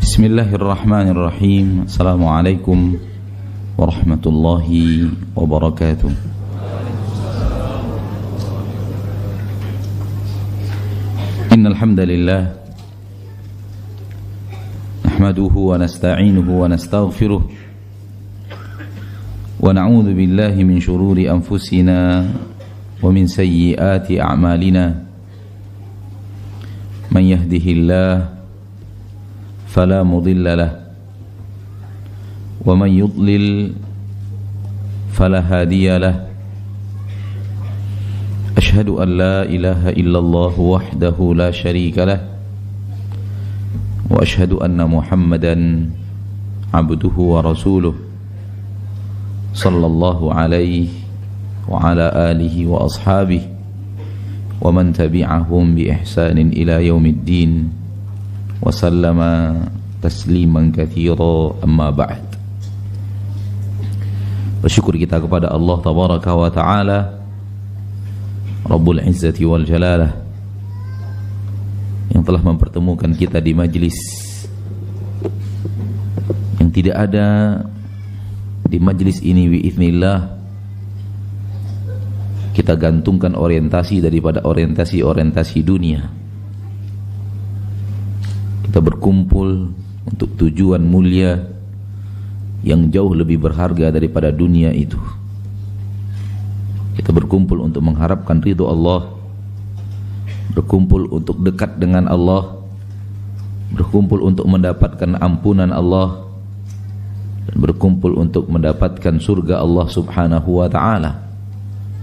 Bismillahirrahmanirrahim. Assalamualaikum warahmatullahi wabarakatuh. Innal hamdalillah nahmaduhu wa nasta'inuhu wa nastaghfiruh wa na'udzu billahi min shururi anfusina wa min sayyiati a'malina. Man yahdihillahu fala mudilla lahu wa man yudlil fala hadiya lahu. Ashhadu an la ilaha illallah wahdahu la syarika lah wa ashhadu anna Muhammadan abduhu wa rasuluh sallallahu alaihi wa ala alihi wa ashabihi wa man tabi'ahum bi ihsanin ila yaumiddin wa sallama tasliman katsira, amma ba'd. Bersyukur kita kepada Allah tabaraka wa ta'ala, Rabbul Izzati wal Jalalah, yang telah mempertemukan kita di majlis yang tidak ada di majlis ini biiznillah kita gantungkan orientasi daripada orientasi dunia. Kita berkumpul untuk tujuan mulia yang jauh lebih berharga daripada dunia itu. Kita berkumpul untuk mengharapkan ridho Allah, berkumpul untuk dekat dengan Allah, berkumpul untuk mendapatkan ampunan Allah, dan berkumpul untuk mendapatkan surga Allah subhanahu wa ta'ala.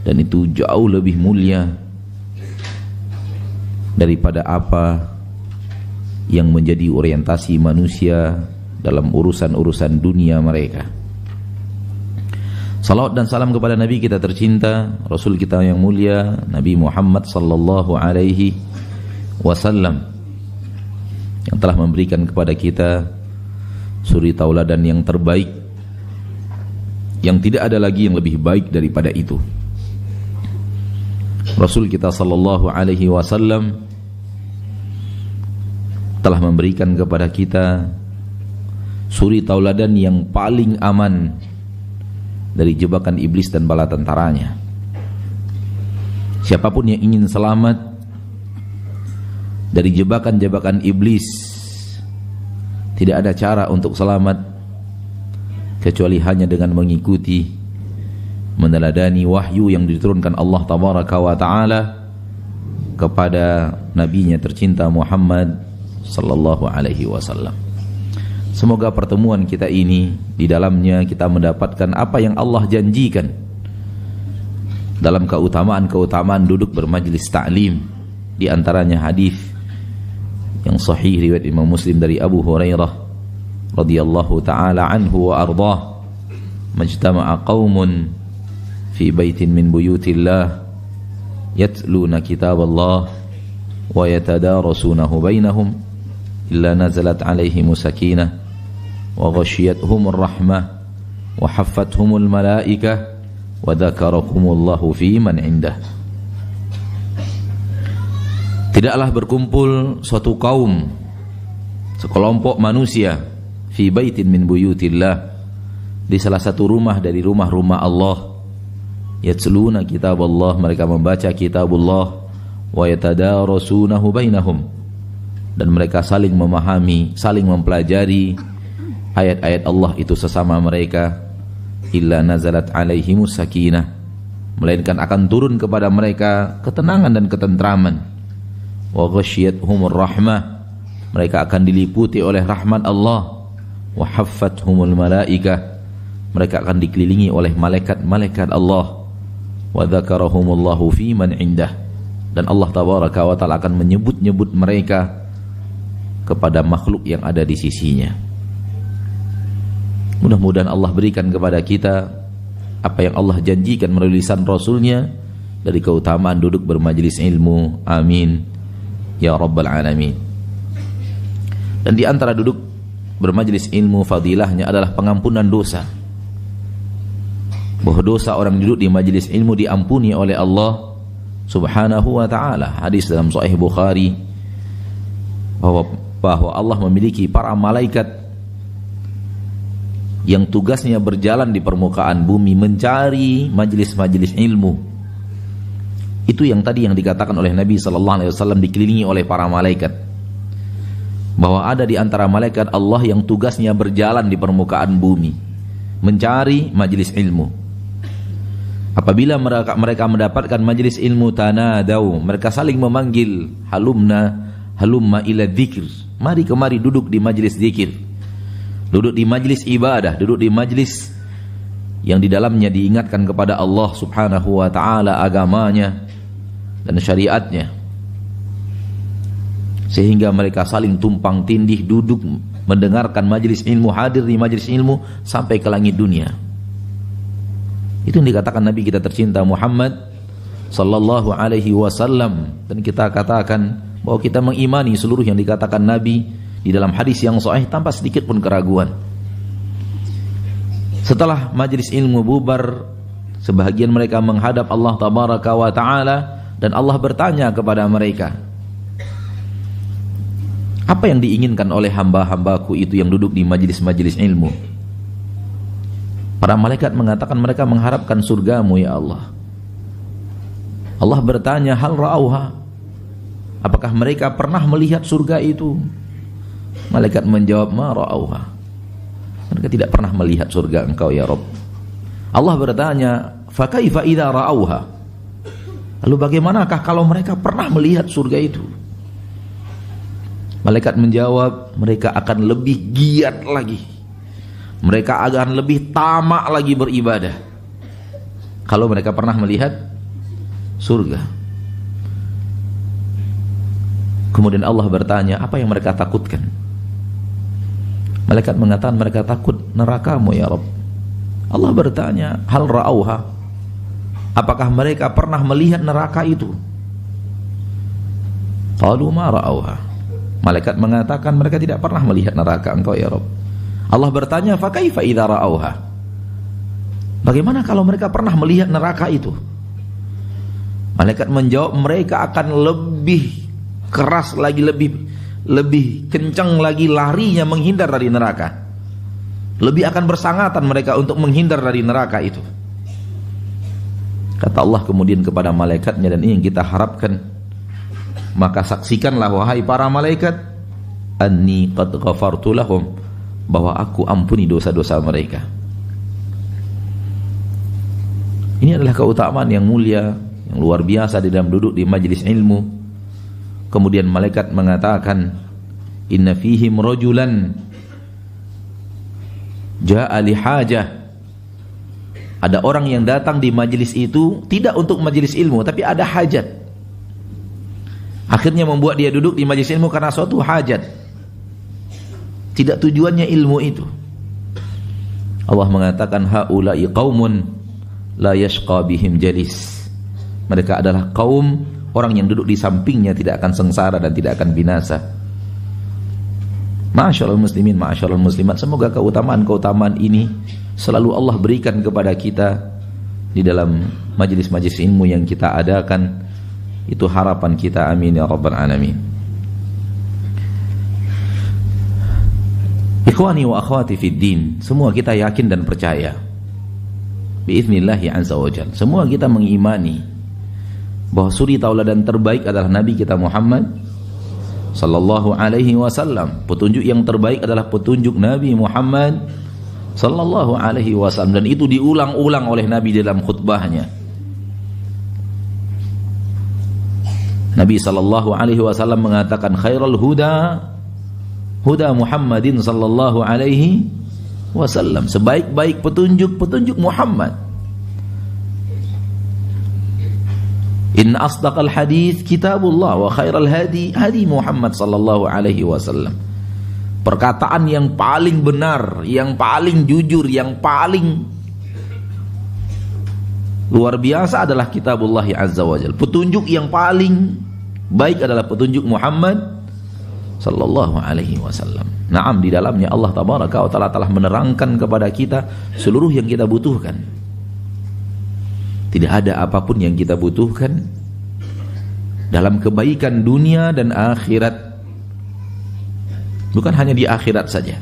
Dan itu jauh lebih mulia daripada apa yang menjadi orientasi manusia dalam urusan-urusan dunia mereka. Salawat dan salam kepada Nabi kita tercinta, Rasul kita yang mulia, Nabi Muhammad sallallahu alaihi wasallam, yang telah memberikan kepada kita suri tauladan yang terbaik, yang tidak ada lagi yang lebih baik daripada itu. Rasul kita sallallahu alaihi wasallam telah memberikan kepada kita suri tauladan yang paling aman dari jebakan iblis dan bala tentaranya. Siapapun yang ingin selamat dari jebakan-jebakan iblis, tidak ada cara untuk selamat kecuali hanya dengan mengikuti, meneladani wahyu yang diturunkan Allah tabaraka wa ta'ala kepada nabinya tercinta Muhammad sallallahu alaihi wasallam. Semoga pertemuan kita ini di dalamnya kita mendapatkan apa yang Allah janjikan dalam keutamaan-keutamaan duduk bermajlis ta'lim. Di antaranya hadis yang sahih riwayat Imam Muslim dari Abu Hurairah radhiyallahu taala anhu wa ardhah, majtama'a qaumun fi baitin min buyutillah yatluna kitaballah wa yatadarasunahu bainahum illa nazalat alaihimus sakinah wa ghashiyatuhumur rahmah wa haffathumul malaikah wa dzakarakumullahu fi man indah. Tidaklah berkumpul suatu kaum, sekelompok manusia, fi baitin min buyutillah, di salah satu rumah dari rumah-rumah Allah, yatluna kitaballah, mereka membaca kitabullah, wa yatadarasunahu bainahum, dan mereka saling memahami, saling mempelajari ayat-ayat Allah itu sesama mereka, illa nazalat alaihimus sakinah, melainkan akan turun kepada mereka ketenangan dan ketentraman, wa ghasyiyatuhumur rahmah, mereka akan diliputi oleh rahmat Allah, wa haffathumul malaikah, mereka akan dikelilingi oleh malaikat-malaikat Allah, wa dzakarahumullahu fi man indah, dan Allah tabaraka wa ta'ala akan menyebut-nyebut mereka kepada makhluk yang ada di sisinya. Mudah-mudahan Allah berikan kepada kita apa yang Allah janjikan melalui lisan Rasulnya dari keutamaan duduk bermajlis ilmu. Amin ya rabbal alamin. Dan di antara duduk bermajlis ilmu fadilahnya adalah pengampunan dosa. Bahwa dosa orang duduk di majlis ilmu diampuni oleh Allah subhanahu wa ta'ala. Hadis dalam Sahih Bukhari bahwa bahwa Allah memiliki para malaikat yang tugasnya berjalan di permukaan bumi mencari majelis-majelis ilmu. Itu yang tadi yang dikatakan oleh Nabi SAW, dikelilingi oleh para malaikat, bahwa ada di antara malaikat Allah yang tugasnya berjalan di permukaan bumi mencari majelis ilmu. Apabila mereka mendapatkan majelis ilmu, tanadau, mereka saling memanggil, halumma ila dzikr, mari kemari duduk di majelis zikir, duduk di majelis ibadah, duduk di majelis yang di dalamnya diingatkan kepada Allah Subhanahu wa taala, agamanya dan syariatnya. Sehingga mereka saling tumpang tindih duduk mendengarkan majelis ilmu, hadir di majelis ilmu sampai ke langit dunia. Itu yang dikatakan Nabi kita tercinta Muhammad sallallahu alaihi wasallam, dan kita katakan bahwa kita mengimani seluruh yang dikatakan Nabi di dalam hadis yang sahih tanpa sedikit pun keraguan. Setelah majelis ilmu bubar, sebahagian mereka menghadap Allah tabaraka wa taala, dan Allah bertanya kepada mereka, apa yang diinginkan oleh hamba-hambaku itu yang duduk di majelis-majelis ilmu? Para malaikat mengatakan mereka mengharapkan surgamu ya Allah. Allah bertanya, hal ra'auha, apakah mereka pernah melihat surga itu? Malaikat menjawab, ma ra'auha, mereka tidak pernah melihat surga engkau ya Rabb. Allah bertanya, fa kaifa idza ra'auha, lalu bagaimanakah kalau mereka pernah melihat surga itu? Malaikat menjawab, mereka akan lebih giat lagi, mereka akan lebih tamak lagi beribadah kalau mereka pernah melihat surga. Kemudian Allah bertanya, apa yang mereka takutkan? Malaikat mengatakan mereka takut nerakamu ya Rabb. Allah bertanya, hal ra'auha, apakah mereka pernah melihat neraka itu? Qalu ma ra'auha, malaikat mengatakan mereka tidak pernah melihat neraka engkau ya Rabb. Allah bertanya, fa kaifa idza ra'auha, bagaimana kalau mereka pernah melihat neraka itu? Malaikat menjawab, mereka akan lebih keras lagi, lebih kencang lagi larinya menghindar dari neraka. Lebih akan bersangatan mereka untuk menghindar dari neraka itu. Kata Allah kemudian kepada malaikatnya, dan ini yang kita harapkan, maka saksikanlah wahai para malaikat, anni qad ghafartu lahum, bahwa aku ampuni dosa-dosa mereka. Ini adalah keutamaan yang mulia, yang luar biasa di dalam duduk di majelis ilmu. Kemudian malaikat mengatakan, inna fihim rajulan ja'a li hajah, ada orang yang datang di majelis itu tidak untuk majelis ilmu, tapi ada hajat. Akhirnya membuat dia duduk di majelis ilmu karena suatu hajat, tidak tujuannya ilmu itu. Allah mengatakan, haula'i qaumun la yashqa bihim jalis, mereka adalah kaum, orang yang duduk di sampingnya tidak akan sengsara dan tidak akan binasa. Ma'asyiral muslimin, ma'asyiral muslimat, semoga keutamaan-keutamaan ini selalu Allah berikan kepada kita di dalam majelis-majelis ilmu yang kita adakan. Itu harapan kita, amin ya rabbal alamin. Ikhwani wa akhwati fid din, semua kita yakin dan percaya biiznillahi azza wajal, semua kita mengimani bahwa suri tauladan terbaik adalah Nabi kita Muhammad sallallahu alaihi wasallam. Petunjuk yang terbaik adalah petunjuk Nabi Muhammad sallallahu alaihi wasallam, dan itu diulang-ulang oleh Nabi dalam khutbahnya. Nabi sallallahu alaihi wasallam mengatakan, khairul huda huda Muhammadin sallallahu alaihi wasallam, sebaik-baik petunjuk Muhammad. Inna asdaqal hadits kitabullah wa khairal hadi hadi Muhammad sallallahu alaihi wasallam. Perkataan yang paling benar, yang paling jujur, yang paling luar biasa adalah kitabullah azza wajalla. Petunjuk yang paling baik adalah petunjuk Muhammad sallallahu alaihi wasallam. Naam, di dalamnya Allah tabaraka wa taala telah menerangkan kepada kita seluruh yang kita butuhkan. Tidak ada apapun yang kita butuhkan dalam kebaikan dunia dan akhirat Bukan hanya di akhirat saja.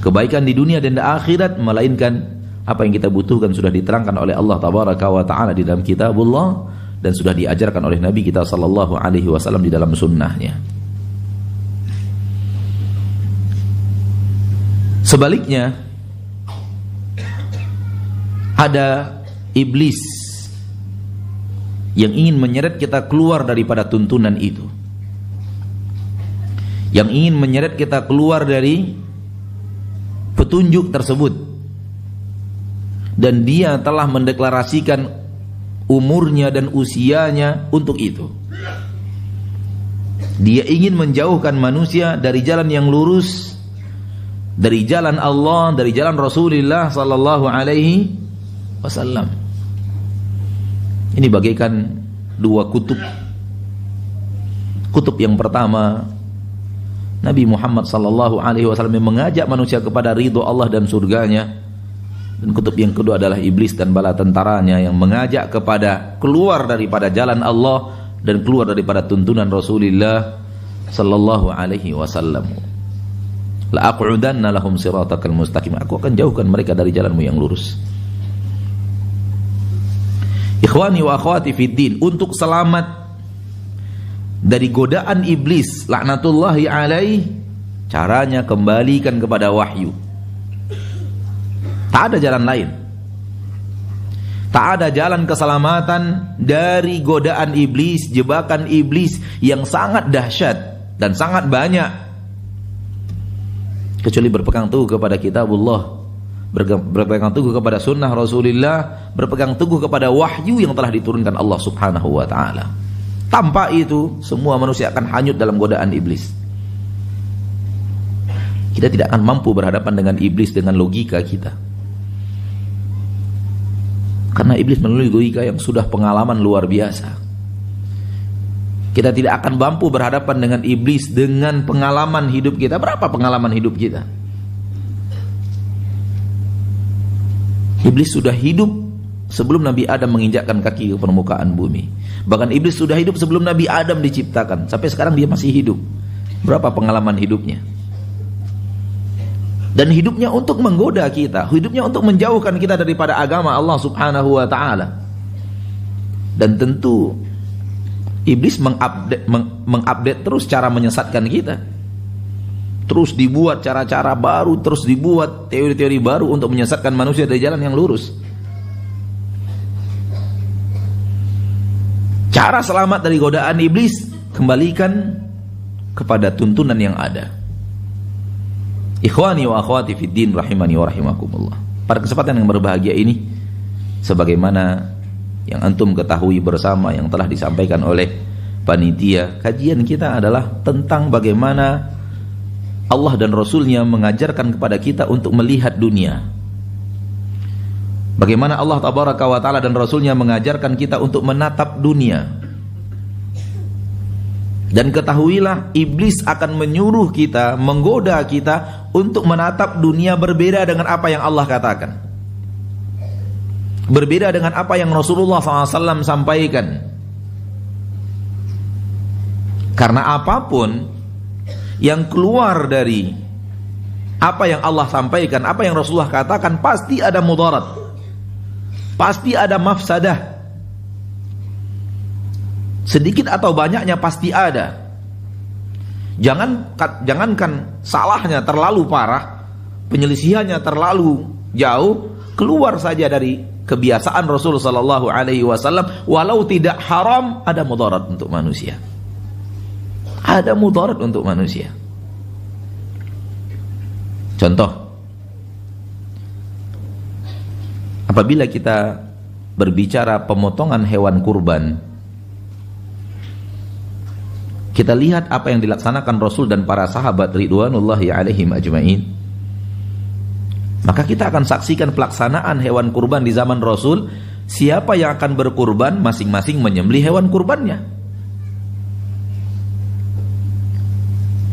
Kebaikan di dunia dan di akhirat, melainkan apa yang kita butuhkan sudah diterangkan oleh Allah Tabaraka wa Ta'ala di dalam kitabullah, dan sudah diajarkan oleh Nabi kita sallallahu alaihi wasallam di dalam sunnahnya. Sebaliknya, ada iblis yang ingin menyeret kita keluar daripada tuntunan itu, yang ingin menyeret kita keluar dari petunjuk tersebut, dan dia telah mendeklarasikan umurnya dan usianya untuk itu. Dia ingin menjauhkan manusia dari jalan yang lurus, dari jalan Allah, dari jalan Rasulullah sallallahu alaihi wasallam. Ini bagaikan dua kutub. Kutub yang pertama, Nabi Muhammad sallallahu alaihi wasallam yang mengajak manusia kepada ridho Allah dan surganya. Dan kutub yang kedua adalah iblis dan bala tentaranya yang mengajak kepada keluar daripada jalan Allah dan keluar daripada tuntunan Rasulullah sallallahu alaihi wasallam. La aqudanna lahum siratakal mustaqim. Aku akan jauhkan mereka dari jalanmu yang lurus. Ikhwani wa akhwati fid din, untuk selamat dari godaan iblis laknatullahi alaih, caranya kembalikan kepada wahyu. Tak ada jalan lain. Tak ada jalan keselamatan dari godaan iblis, jebakan iblis yang sangat dahsyat dan sangat banyak, kecuali berpegang teguh kepada kitabullah, berpegang teguh kepada sunnah Rasulullah, berpegang teguh kepada wahyu yang telah diturunkan Allah subhanahu wa ta'ala. Tanpa itu, semua manusia akan hanyut dalam godaan iblis. Kita tidak akan mampu berhadapan dengan iblis dengan logika kita, karena iblis melalui logika yang sudah pengalaman luar biasa. Kita tidak akan mampu berhadapan dengan iblis dengan pengalaman hidup kita. Berapa pengalaman hidup kita? Iblis sudah hidup sebelum Nabi Adam menginjakkan kaki ke permukaan bumi. Bahkan iblis sudah hidup sebelum Nabi Adam diciptakan. Sampai sekarang dia masih hidup. Berapa pengalaman hidupnya? Dan hidupnya untuk menggoda kita, hidupnya untuk menjauhkan kita daripada agama Allah subhanahu wa ta'ala. Dan tentu iblis mengupdate terus cara menyesatkan kita. Terus dibuat cara-cara baru, terus dibuat teori-teori baru untuk menyesatkan manusia dari jalan yang lurus. Cara selamat dari godaan iblis, kembalikan kepada tuntunan yang ada. Ikhwani wa akhwati fid din rahimani wa rahimakumullah. Pada kesempatan yang berbahagia ini, sebagaimana yang antum ketahui bersama yang telah disampaikan oleh panitia, kajian kita adalah tentang bagaimana Allah dan Rasulnya mengajarkan kepada kita untuk melihat dunia. Bagaimana Allah Tabaraka wa Ta'ala dan Rasulnya mengajarkan kita untuk menatap dunia. Dan ketahuilah, iblis akan menyuruh kita, menggoda kita untuk menatap dunia berbeda dengan apa yang Allah katakan, berbeda dengan apa yang Rasulullah SAW sampaikan. Karena apapun yang keluar dari apa yang Allah sampaikan, apa yang Rasulullah katakan, pasti ada mudarat, pasti ada mafsadah. Sedikit atau banyaknya pasti ada. Jangankan salahnya terlalu parah, penyelisihannya terlalu jauh, keluar saja dari kebiasaan Rasul sallallahu alaihi wasallam, walau tidak haram, ada mudarat untuk manusia. Ada mudarat untuk manusia. Contoh, apabila kita berbicara pemotongan hewan kurban, kita lihat apa yang dilaksanakan Rasul dan para sahabat ridwanullahi alaihim ajmain, maka kita akan saksikan pelaksanaan hewan kurban di zaman Rasul. Siapa yang akan berkurban, masing-masing menyembelih hewan kurbannya,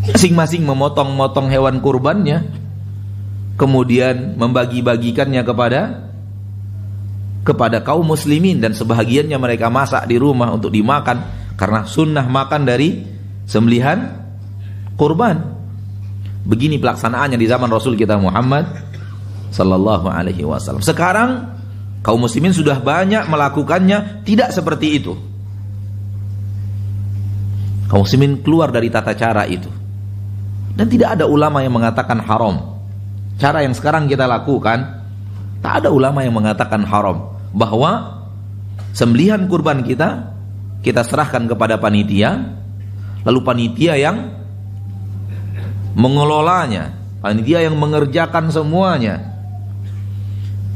masing-masing memotong-motong hewan kurbannya, kemudian membagi-bagikannya kepada kaum muslimin, dan sebahagiannya mereka masak di rumah untuk dimakan, karena sunnah makan dari sembelihan kurban. Begini pelaksanaannya di zaman Rasul kita Muhammad sallallahu alaihi wasallam. Sekarang kaum muslimin sudah banyak melakukannya tidak seperti itu. Kaum muslimin keluar dari tata cara itu. Dan tidak ada ulama yang mengatakan haram. Cara yang sekarang kita lakukan, tak ada ulama yang mengatakan haram. Bahwa sembelihan kurban kita serahkan kepada panitia, lalu panitia yang mengelolanya, panitia yang mengerjakan semuanya.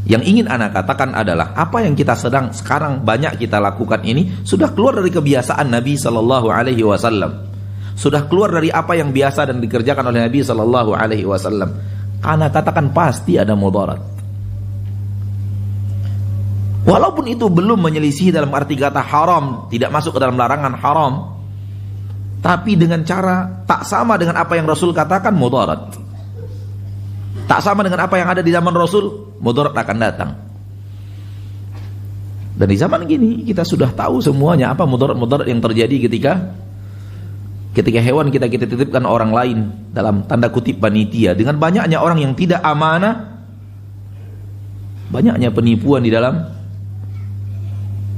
Yang ingin anak katakan adalah apa yang kita sedang sekarang banyak kita lakukan ini sudah keluar dari kebiasaan Nabi sallallahu alaihi wasallam. Sudah keluar dari apa yang biasa dan dikerjakan oleh Nabi sallallahu alaihi wasallam. Anak katakan pasti ada mudarat. Walaupun itu belum menyelisih dalam arti kata haram, tidak masuk ke dalam larangan haram, tapi dengan cara tak sama dengan apa yang Rasul katakan, mudarat. Tak sama dengan apa yang ada di zaman Rasul, mudarat akan datang. Dan di zaman gini kita sudah tahu semuanya apa mudarat-mudarat yang terjadi ketika hewan kita titipkan orang lain, dalam tanda kutip panitia. Dengan banyaknya orang yang tidak amanah, banyaknya penipuan di dalam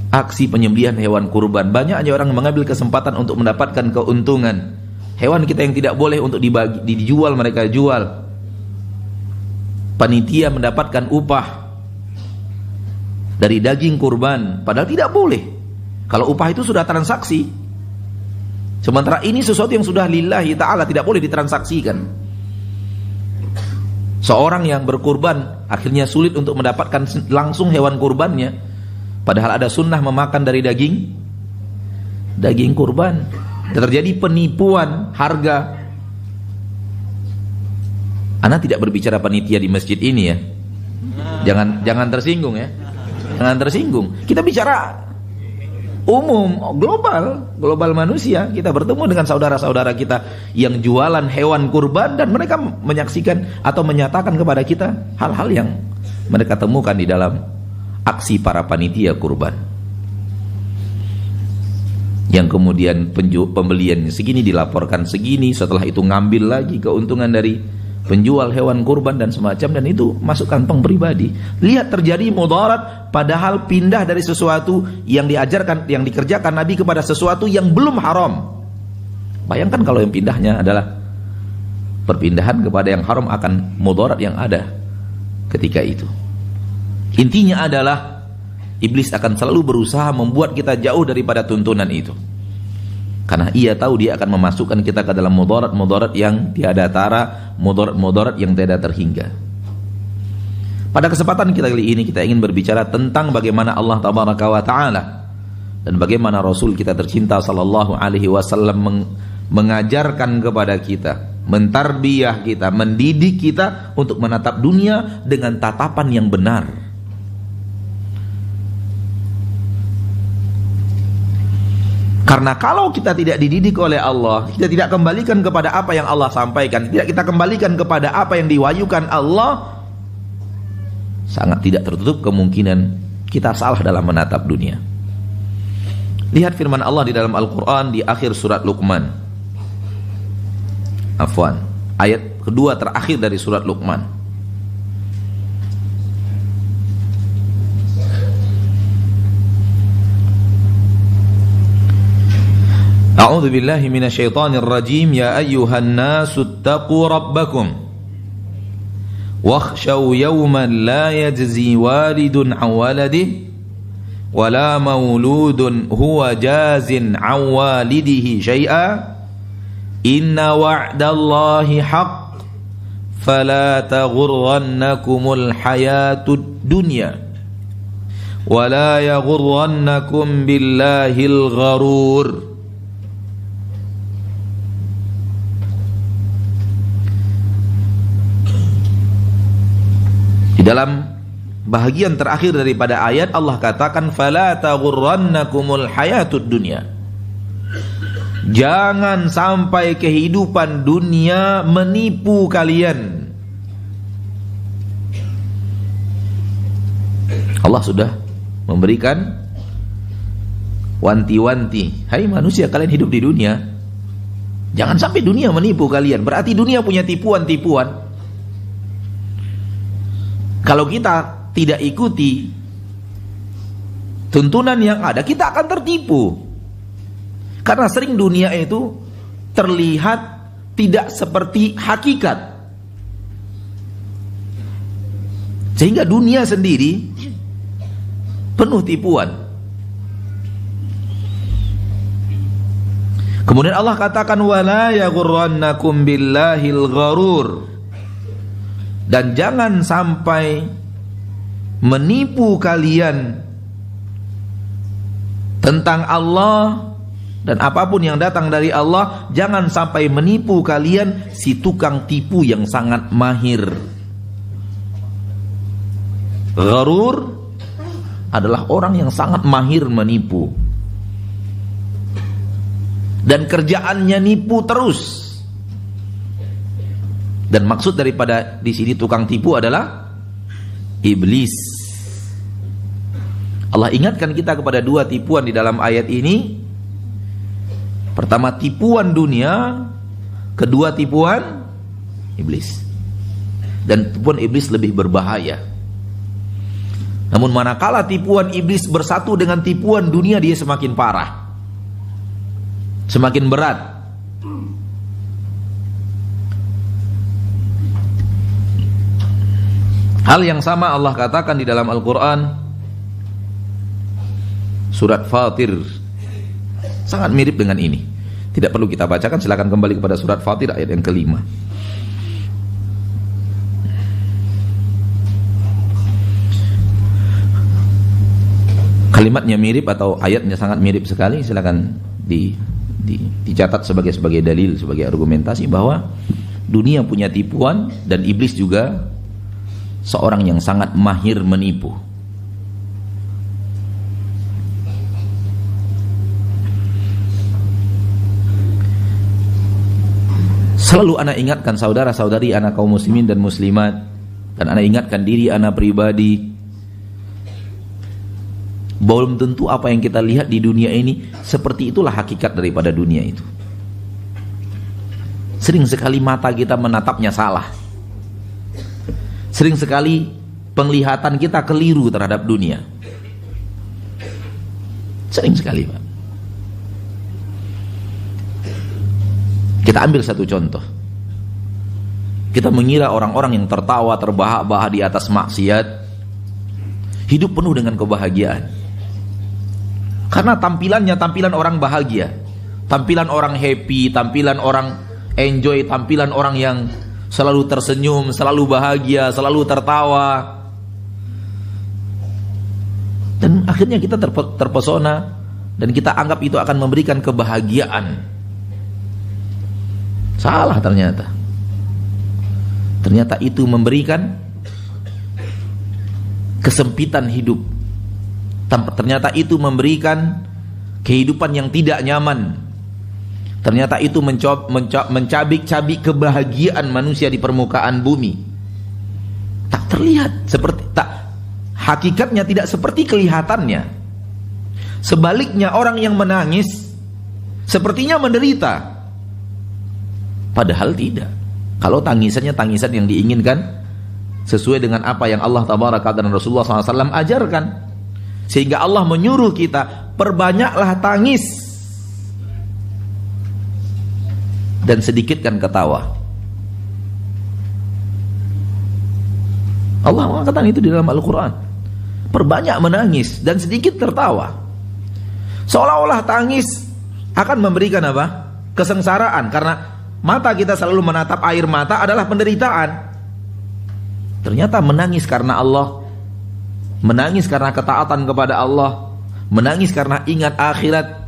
aksi penyembelihan hewan kurban, banyaknya orang mengambil kesempatan untuk mendapatkan keuntungan. Hewan kita yang tidak boleh untuk dijual, mereka jual. Panitia mendapatkan upah dari daging kurban, padahal tidak boleh. Kalau upah itu sudah transaksi. Sementara ini sesuatu yang sudah lillahi ta'ala, tidak boleh ditransaksikan. Seorang yang berkurban akhirnya sulit untuk mendapatkan langsung hewan kurbannya, padahal ada sunnah memakan dari daging kurban. Terjadi penipuan harga. Ana tidak berbicara panitia di masjid ini ya. Jangan tersinggung ya. Jangan tersinggung. Kita bicara umum, global manusia. Kita bertemu dengan saudara-saudara kita yang jualan hewan kurban dan mereka menyaksikan atau menyatakan kepada kita hal-hal yang mereka temukan di dalam aksi para panitia kurban. Yang kemudian pembelian segini dilaporkan segini, setelah itu ngambil lagi keuntungan dari penjual hewan kurban dan semacam, dan itu masuk kantong pribadi. Lihat terjadi mudarat padahal pindah dari sesuatu yang diajarkan, yang dikerjakan Nabi kepada sesuatu yang belum haram. Bayangkan kalau yang pindahnya adalah perpindahan kepada yang haram, akan mudarat yang ada ketika itu. Intinya adalah iblis akan selalu berusaha membuat kita jauh daripada tuntunan itu. Karena ia tahu dia akan memasukkan kita ke dalam mudarat-mudarat yang tiada tara, mudarat-mudarat yang tiada terhingga. Pada kesempatan kita kali ini kita ingin berbicara tentang bagaimana Allah tabaraka wa taala dan bagaimana Rasul kita tercinta sallallahu alaihi wasallam mengajarkan kepada kita, mentarbiyah kita, mendidik kita untuk menatap dunia dengan tatapan yang benar. Karena kalau kita tidak dididik oleh Allah, kita tidak kembalikan kepada apa yang Allah sampaikan, tidak kita kembalikan kepada apa yang diwahyukan Allah, sangat tidak tertutup kemungkinan kita salah dalam menatap dunia. Lihat firman Allah di dalam Al-Quran di akhir surat Luqman. Afwan, ayat kedua terakhir dari surat Luqman. A'udzu billahi minasyaitonir rajim. Ya ayyuhan nasu ittaqu rabbakum wakhshaw yawman la yajzi walidun 'an waladihi wa la mauludun huwa jazin 'an walidihi syai'a inna wa'dallahi haqq fala taghurrannakumul hayatud dunya wa la yaghurrannakum billahil gharur. Dalam bahagian terakhir daripada ayat Allah katakan fala taghurrannakumul hayatud dunya. Jangan sampai kehidupan dunia menipu kalian. Allah sudah memberikan wanti-wanti, hai manusia, kalian hidup di dunia Jangan sampai dunia menipu kalian. Berarti dunia punya tipuan-tipuan. Kalau kita tidak ikuti tuntunan yang ada, kita akan tertipu. Karena sering dunia itu terlihat tidak seperti hakikat. Sehingga dunia sendiri penuh tipuan. Kemudian Allah katakan wala yaghurrannakum billahil gharur, dan jangan sampai menipu kalian tentang Allah dan apapun yang datang dari Allah. Jangan sampai menipu kalian si tukang tipu yang sangat mahir. Gharur adalah orang yang sangat mahir menipu, dan kerjaannya nipu terus. Dan maksud daripada di sini tukang tipu adalah iblis. Allah ingatkan kita kepada dua tipuan di dalam ayat ini. Pertama tipuan dunia, kedua tipuan iblis. Dan tipuan iblis lebih berbahaya. Namun manakala tipuan iblis bersatu dengan tipuan dunia, dia semakin parah, semakin berat. Hal yang sama Allah katakan di dalam Al-Quran, surat Fatir, sangat mirip dengan ini. Tidak perlu kita bacakan, silakan kembali kepada surat Fatir ayat yang kelima. Kalimatnya mirip atau ayatnya sangat mirip sekali, silakan dicatat sebagai dalil, sebagai argumentasi bahwa dunia punya tipuan dan iblis juga seorang yang sangat mahir menipu. Selalu ana ingatkan saudara-saudari ana kaum muslimin dan muslimat, dan ana ingatkan diri ana pribadi, belum tentu apa yang kita lihat di dunia ini seperti itulah hakikat daripada dunia itu. Sering sekali mata kita menatapnya salah. Sering sekali penglihatan kita keliru terhadap dunia. Sering sekali, Pak. Kita ambil satu contoh. Kita mengira orang-orang yang tertawa, terbahak-bahak di atas maksiat, hidup penuh dengan kebahagiaan. Karena tampilannya tampilan orang bahagia, tampilan orang happy, tampilan orang enjoy, tampilan orang yang selalu tersenyum, selalu bahagia, selalu tertawa. Dan akhirnya kita terpesona dan kita anggap itu akan memberikan kebahagiaan. Salah ternyata. Ternyata itu memberikan kesempitan hidup. Ternyata itu memberikan kehidupan yang tidak nyaman. Ternyata itu mencabik-cabik kebahagiaan manusia di permukaan bumi. Tak terlihat seperti, hakikatnya tidak seperti kelihatannya. Sebaliknya orang yang menangis sepertinya menderita, padahal tidak. Kalau tangisannya tangisan yang diinginkan sesuai dengan apa yang Allah Tabaraka dan Rasulullah SAW ajarkan, sehingga Allah menyuruh kita perbanyaklah tangis dan sedikitkan ketawa. Allah mengatakan itu di dalam Al-Quran. Perbanyak menangis dan sedikit tertawa. Seolah-olah tangis akan memberikan apa? Kesengsaraan, karena mata kita selalu menatap air mata adalah penderitaan. Ternyata menangis karena Allah, menangis karena ketaatan kepada Allah, menangis karena ingat akhirat,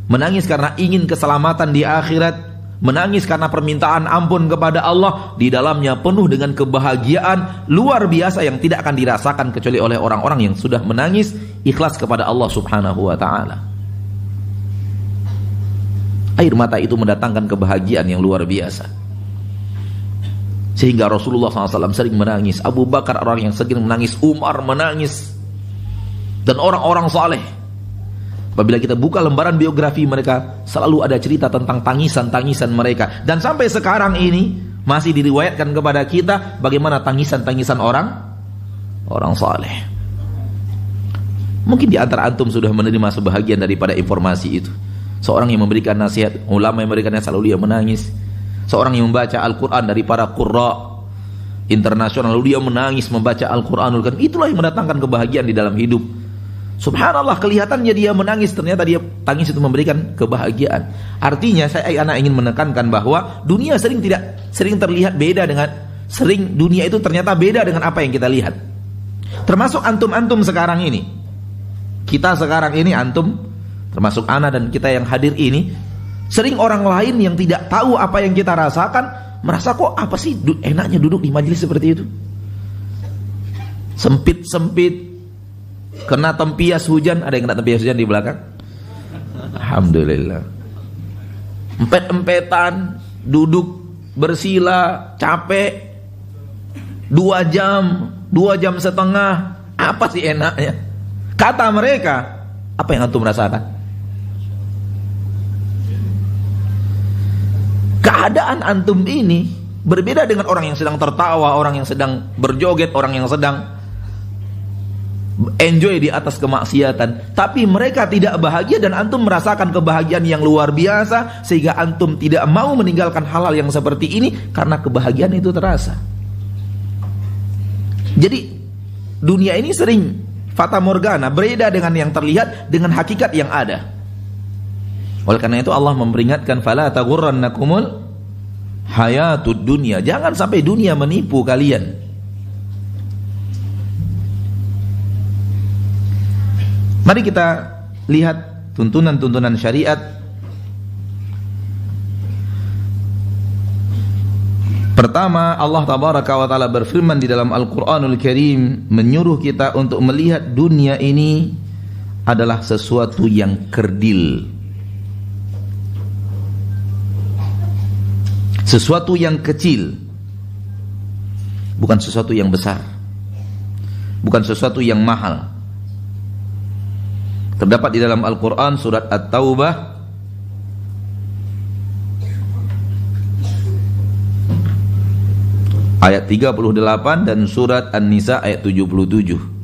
menangis karena ingin keselamatan di akhirat, menangis karena permintaan ampun kepada Allah, di dalamnya penuh dengan kebahagiaan luar biasa yang tidak akan dirasakan kecuali oleh orang-orang yang sudah menangis ikhlas kepada Allah Subhanahu wa ta'ala. Air mata itu mendatangkan kebahagiaan yang luar biasa, sehingga Rasulullah SAW sering menangis, Abu Bakar orang yang sering menangis, Umar menangis, dan orang-orang saleh. Apabila kita buka lembaran biografi mereka, selalu ada cerita tentang tangisan-tangisan mereka. Dan sampai sekarang ini masih diriwayatkan kepada kita bagaimana tangisan-tangisan orang saleh. Mungkin di antara antum sudah menerima sebahagian daripada informasi itu. Seorang yang memberikan nasihat, ulama yang memberikannya selalu dia menangis. Seorang yang membaca Al-Quran dari para qurra internasional, lalu dia menangis membaca Al-Quranul Karim. Itulah yang mendatangkan kebahagiaan di dalam hidup. Subhanallah, kelihatannya dia menangis, ternyata dia tangis itu memberikan kebahagiaan. Artinya saya ingin menekankan bahwa dunia sering terlihat beda dengan dunia itu ternyata beda dengan apa yang kita lihat. Termasuk antum-antum sekarang ini. Kita sekarang ini antum, termasuk ana dan kita yang hadir ini, sering orang lain yang tidak tahu apa yang kita rasakan merasa kok apa sih enaknya duduk di majelis seperti itu. Sempit-sempit, kena tempias hujan. Ada yang kena tempias hujan di belakang? Alhamdulillah. Empet-empetan, duduk bersila, capek 2 jam setengah. Apa sih enaknya? Kata mereka, apa yang antum rasakan? Keadaan antum ini berbeda dengan orang yang sedang tertawa, orang yang sedang berjoget, orang yang sedang enjoy di atas kemaksiatan. Tapi mereka tidak bahagia dan antum merasakan kebahagiaan yang luar biasa, sehingga antum tidak mau meninggalkan hal-hal yang seperti ini karena kebahagiaan itu terasa. Jadi dunia ini sering fata morgana, berbeda dengan yang terlihat dengan hakikat yang ada. Oleh karena itu Allah memperingatkan, fala taghurrannakumul hayatud dunya. Jangan sampai dunia menipu kalian. Mari kita lihat tuntunan-tuntunan syariat. Pertama, Allah tabaraka wa ta'ala berfirman di dalam Al-Quranul Karim, menyuruh kita untuk melihat dunia ini adalah sesuatu yang kerdil, sesuatu yang kecil, bukan sesuatu yang besar, bukan sesuatu yang mahal. Terdapat di dalam Al-Quran surat At-Taubah ayat 38 dan surat An-Nisa ayat 77.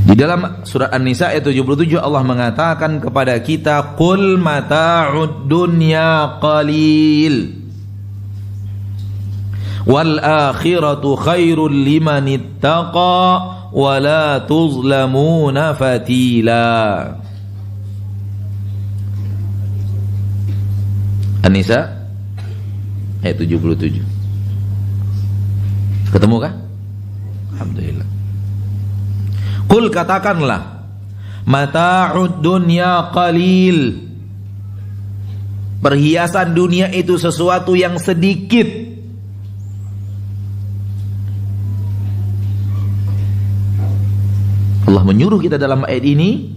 Di dalam surat An-Nisa ayat 77 Allah mengatakan kepada kita, qul mata'ud dunya qalil wal akhiratu khairul liman ittaqa wala tuzlamuna fatila. An-Nisa ayat 77. Ketemu kah? Alhamdulillah. Qul, katakanlah, mata'ud dunya qalil, perhiasan dunia itu sesuatu yang sedikit. Allah menyuruh kita dalam ayat ini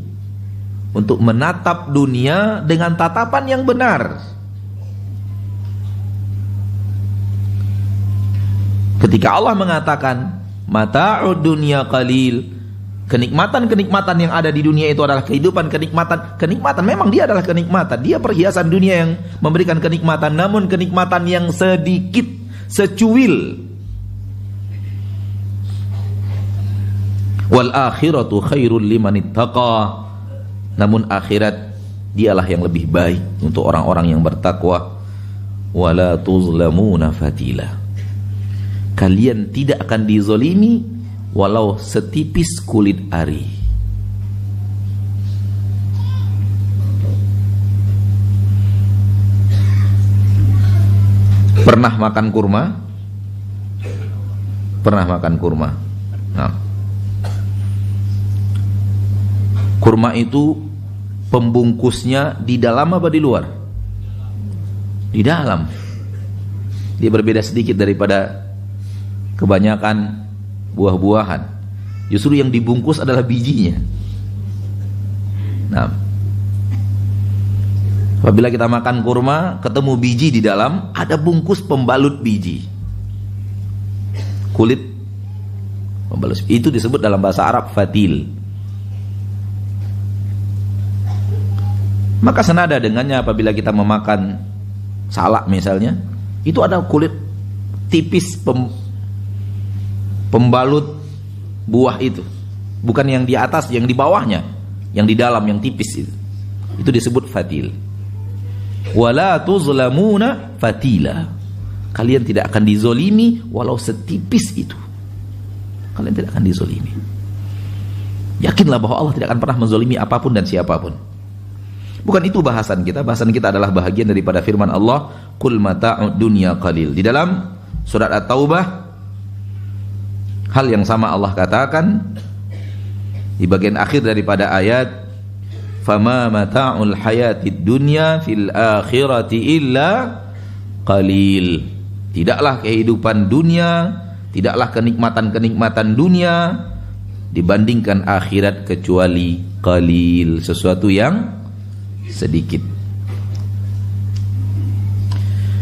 untuk menatap dunia dengan tatapan yang benar. Ketika Allah mengatakan mata'ud dunya qalil, kenikmatan-kenikmatan yang ada di dunia itu adalah kehidupan, kenikmatan memang dia adalah kenikmatan, dia perhiasan dunia yang memberikan kenikmatan, namun kenikmatan yang sedikit, secuil. Wal akhiratu khairul liman ittaqa, namun akhirat dialah yang lebih baik untuk orang-orang yang bertakwa. Wala tuzlamuna fatila, kalian tidak akan dizolimi walau setipis kulit ari. Pernah makan kurma? Pernah makan kurma? Nah, kurma itu pembungkusnya di dalam apa di luar? Di dalam. Dia berbeda sedikit daripada kebanyakan buah-buahan. Justru yang dibungkus adalah bijinya. Nah, Apabila kita makan kurma, ketemu biji di dalam, ada bungkus pembalut biji, kulit pembalut. Itu disebut dalam bahasa Arab fatil. Maka senada dengannya apabila kita memakan salak misalnya, itu ada kulit tipis pembalut buah itu, bukan yang di atas, yang di bawahnya, yang di dalam, yang tipis itu disebut fatil. Wala tuzlamuna fatila. Kalian tidak akan dizolimi walau setipis itu. Kalian tidak akan dizolimi. Yakinlah bahwa Allah tidak akan pernah menzolimi apapun dan siapapun. Bukan itu bahasan kita. Bahasan kita adalah bahagian daripada firman Allah, Qul mata'ud dunya qalil. Di dalam surat At-Taubah, hal yang sama Allah katakan di bagian akhir daripada ayat, fama mata'ul hayatid dunya fil akhirati illa qalil. Tidaklah kehidupan dunia, tidaklah kenikmatan-kenikmatan dunia dibandingkan akhirat kecuali qalil, sesuatu yang sedikit.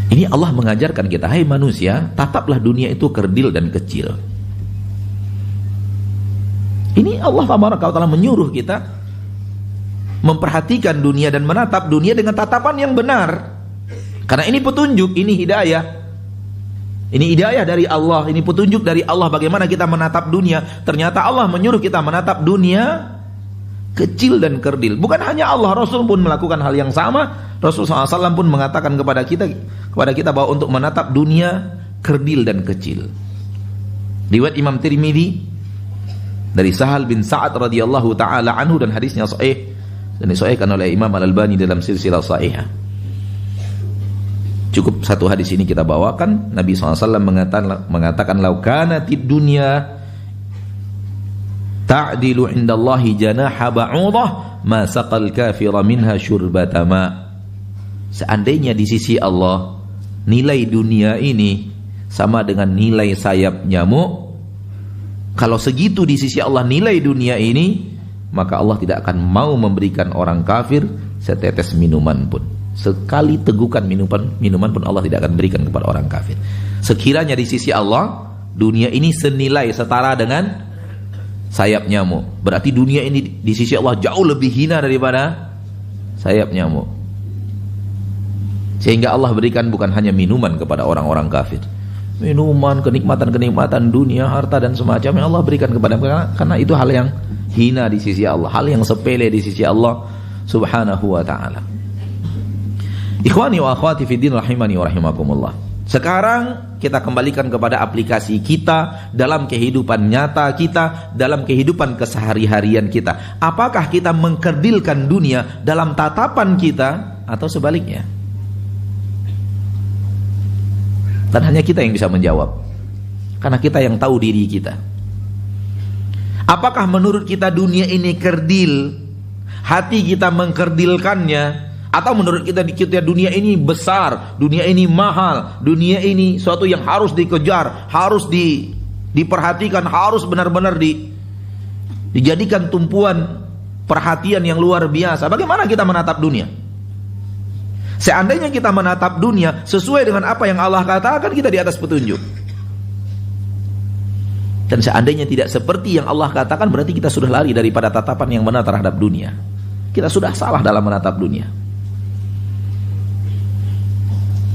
Ini Allah mengajarkan kita, hai manusia, tataplah dunia itu kerdil dan kecil. Ini Allah Taala menyuruh kita memperhatikan dunia dan menatap dunia dengan tatapan yang benar. Karena ini petunjuk, ini hidayah. Ini hidayah dari Allah, ini petunjuk dari Allah bagaimana kita menatap dunia. Ternyata Allah menyuruh kita menatap dunia kecil dan kerdil. Bukan hanya Allah, Rasul pun melakukan hal yang sama. Rasul SAW pun mengatakan kepada kita bahwa untuk menatap dunia kerdil dan kecil. Riwayat Imam Tirmidzi dari Sahal bin Sa'ad radhiyallahu taala anhu, dan hadisnya sahih dan disahihkan oleh Imam Al-Albani dalam silsilah sahihah. Cukup satu hadis ini kita bawakan. Nabi SAW mengatakan lau kanatid dunya ta'dilu indallahi janaha ba'udah ma saqal kafira minha syurbata ma. Seandainya di sisi Allah nilai dunia ini sama dengan nilai sayap nyamuk, kalau segitu di sisi Allah nilai dunia ini, maka Allah tidak akan mau memberikan orang kafir setetes minuman pun. Sekali tegukan minuman pun Allah tidak akan berikan kepada orang kafir. Sekiranya di sisi Allah dunia ini senilai, setara dengan sayap nyamuk, berarti dunia ini di sisi Allah jauh lebih hina daripada sayap nyamuk. Sehingga Allah berikan bukan hanya minuman kepada orang-orang kafir, minuman, kenikmatan-kenikmatan dunia, harta dan semacamnya Allah berikan kepada mereka, karena itu hal yang hina di sisi Allah, hal yang sepele di sisi Allah Subhanahu wa ta'ala. Ikhwani wa akhwati fiddin rahimani wa rahimakumullah. Sekarang kita kembalikan kepada aplikasi kita dalam kehidupan nyata kita, dalam kehidupan kesehari-harian kita. Apakah kita mengkerdilkan dunia dalam tatapan kita atau sebaliknya? Dan hanya kita yang bisa menjawab, karena kita yang tahu diri kita. Apakah menurut kita dunia ini kerdil, hati kita mengkerdilkannya, atau menurut kita dunia ini besar, dunia ini mahal, dunia ini suatu yang harus dikejar, harus diperhatikan, harus benar-benar dijadikan tumpuan perhatian yang luar biasa. Bagaimana kita menatap dunia? Seandainya kita menatap dunia sesuai dengan apa yang Allah katakan, kita di atas petunjuk. Dan seandainya tidak seperti yang Allah katakan, berarti kita sudah lari daripada tatapan yang benar terhadap dunia. Kita sudah salah dalam menatap dunia.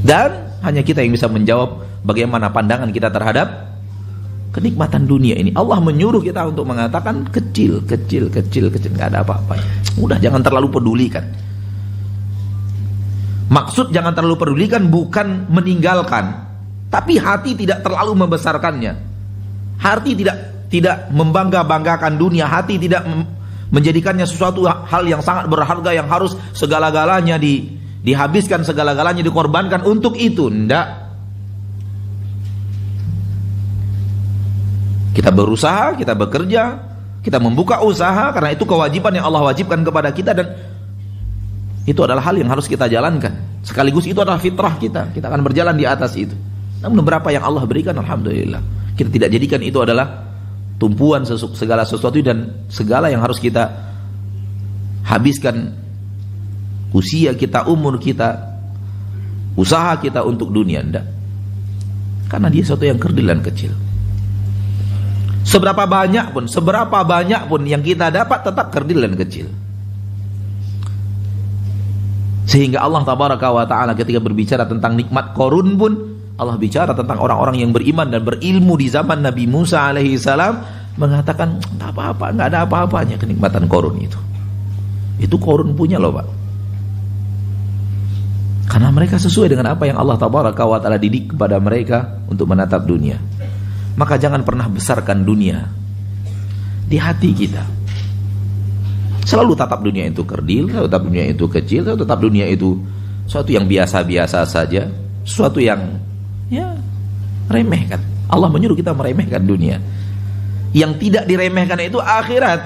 Dan hanya kita yang bisa menjawab bagaimana pandangan kita terhadap kenikmatan dunia ini. Allah menyuruh kita untuk mengatakan kecil, nggak ada apa-apanya. Udah, jangan terlalu pedulikan. Maksud jangan terlalu pedulikan bukan meninggalkan, tapi hati tidak terlalu membesarkannya. Hati tidak membangga-banggakan dunia, hati tidak menjadikannya sesuatu hal yang sangat berharga yang harus segala-galanya dihabiskan, segala-galanya dikorbankan untuk itu. Tidak. Kita berusaha, kita bekerja, kita membuka usaha karena itu kewajiban yang Allah wajibkan kepada kita, dan itu adalah hal yang harus kita jalankan. Sekaligus itu adalah fitrah kita. Kita akan berjalan di atas itu. Namun beberapa yang Allah berikan, alhamdulillah, kita tidak jadikan itu adalah tumpuan segala sesuatu dan segala yang harus kita habiskan usia kita, umur kita, usaha kita untuk dunia, enggak. Karena dia sesuatu yang kerdil dan kecil. Seberapa banyak pun yang kita dapat tetap kerdil dan kecil. Sehingga Allah tabaraka wa ta'ala ketika berbicara tentang nikmat Qarun pun, Allah bicara tentang orang-orang yang beriman dan berilmu di zaman Nabi Musa alaihi salam, mengatakan enggak apa-apa, enggak ada apa-apanya kenikmatan Qarun itu. Itu Qarun punya loh, Pak. Karena mereka sesuai dengan apa yang Allah tabaraka wa ta'ala didik kepada mereka untuk menatap dunia. Maka jangan pernah besarkan dunia di hati kita. Selalu tatap dunia itu kerdil, selalu tatap dunia itu kecil, selalu tatap dunia itu sesuatu yang biasa-biasa saja, sesuatu yang ya remehkan. Allah menyuruh kita meremehkan dunia. Yang tidak diremehkan itu akhirat.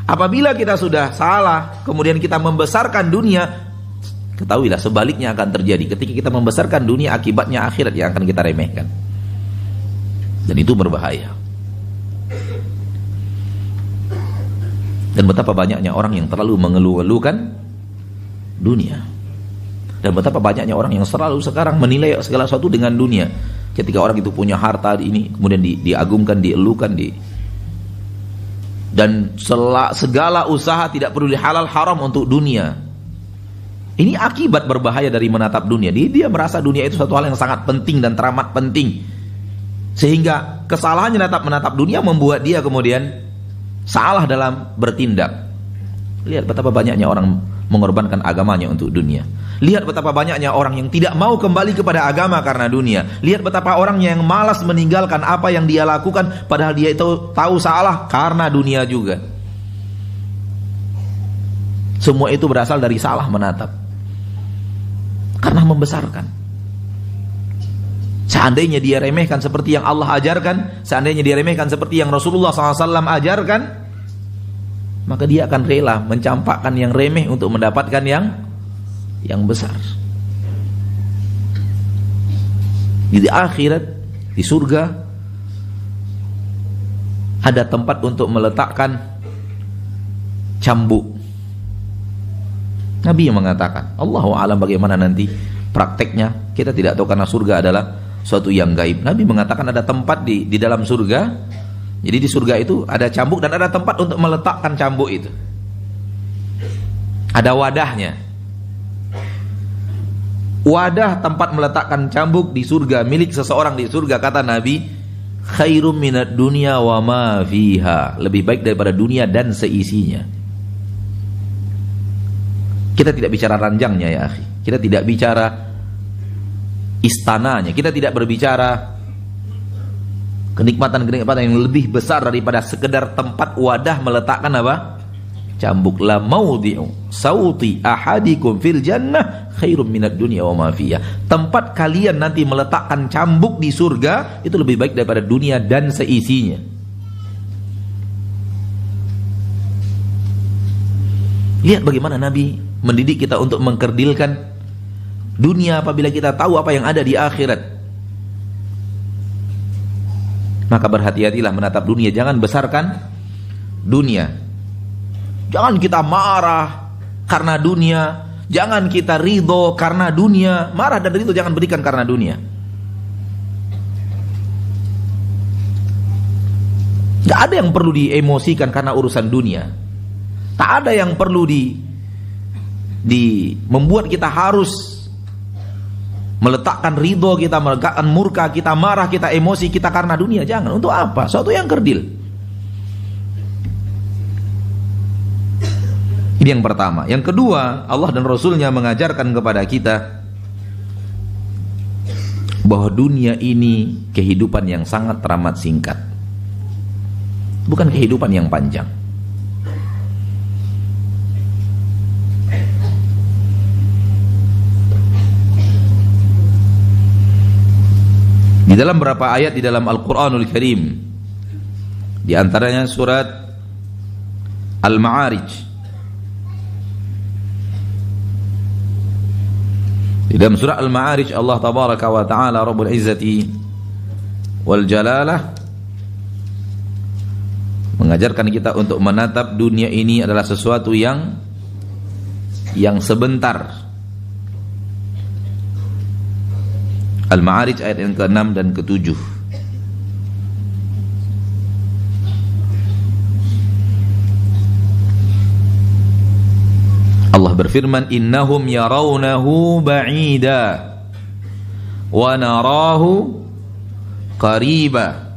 Apabila kita sudah salah, kemudian kita membesarkan dunia, ketahuilah sebaliknya akan terjadi. Ketika kita membesarkan dunia, akibatnya akhirat yang akan kita remehkan. Dan itu berbahaya. Dan betapa banyaknya orang yang terlalu mengeluh-elukan dunia. Dan betapa banyaknya orang yang selalu sekarang menilai segala sesuatu dengan dunia. Ketika orang itu punya harta ini, kemudian diagungkan, dielukan, dan segala usaha tidak perlu halal haram untuk dunia. Ini akibat berbahaya dari menatap dunia. Dia merasa dunia itu suatu hal yang sangat penting dan teramat penting, sehingga kesalahannya menatap dunia membuat dia kemudian salah dalam bertindak. Lihat betapa banyaknya orang mengorbankan agamanya untuk dunia. Lihat betapa banyaknya orang yang tidak mau kembali kepada agama karena dunia. Lihat betapa orang yang malas meninggalkan apa yang dia lakukan padahal dia itu tahu salah karena dunia juga. Semua itu berasal dari salah menatap, karena membesarkan. Seandainya dia remehkan seperti yang Allah ajarkan, seandainya dia remehkan seperti yang Rasulullah SAW ajarkan, maka dia akan rela mencampakkan yang remeh untuk mendapatkan yang besar. Di akhirat, di surga, ada tempat untuk meletakkan cambuk. Nabi yang mengatakan, Allahu a'lam bagaimana nanti prakteknya, kita tidak tahu karena surga adalah suatu yang gaib. Nabi mengatakan ada tempat di dalam surga. Jadi di surga itu ada cambuk dan ada tempat untuk meletakkan cambuk itu. Ada wadahnya. Wadah tempat meletakkan cambuk di surga, milik seseorang di surga, kata Nabi, khairum minad dunya wa ma fiha, lebih baik daripada dunia dan seisinya. Kita tidak bicara ranjangnya ya akhi, kita tidak bicara istananya, kita tidak berbicara kenikmatan-kenikmatan yang lebih besar daripada sekedar tempat wadah meletakkan apa? Cambuk. La maudhi'u sauti ahadikum fil jannah khairum minad dunya wa ma fiha. Tempat kalian nanti meletakkan cambuk di surga itu lebih baik daripada dunia dan seisinya. Lihat bagaimana Nabi mendidik kita untuk mengkerdilkan dunia apabila kita tahu apa yang ada di akhirat. Maka berhati-hatilah menatap dunia, jangan besarkan dunia. Jangan kita marah karena dunia, jangan kita ridho karena dunia. Marah dan ridho jangan berikan karena dunia. Gak ada yang perlu diemosikan karena urusan dunia. Tak ada yang perlu membuat kita harus meletakkan ridho kita, meletakkan murka kita, marah kita, emosi kita karena dunia. Jangan. Untuk apa? Suatu yang kerdil. Ini yang pertama. Yang kedua, Allah dan Rasulnya mengajarkan kepada kita bahwa dunia ini kehidupan yang sangat teramat singkat, bukan kehidupan yang panjang. Di dalam beberapa ayat di dalam Al-Quranul Karim, di antaranya surat Al-Ma'arij, di dalam surah Al-Ma'arij Allah tabaraka wa ta'ala Rabbul Izzati wal Jalalah mengajarkan kita untuk menatap dunia ini adalah sesuatu yang yang sebentar. Al-Ma'arij ayat yang ke-6 dan ke-7. Allah berfirman, innahum yarawnahu ba'ida wa narahu qariba.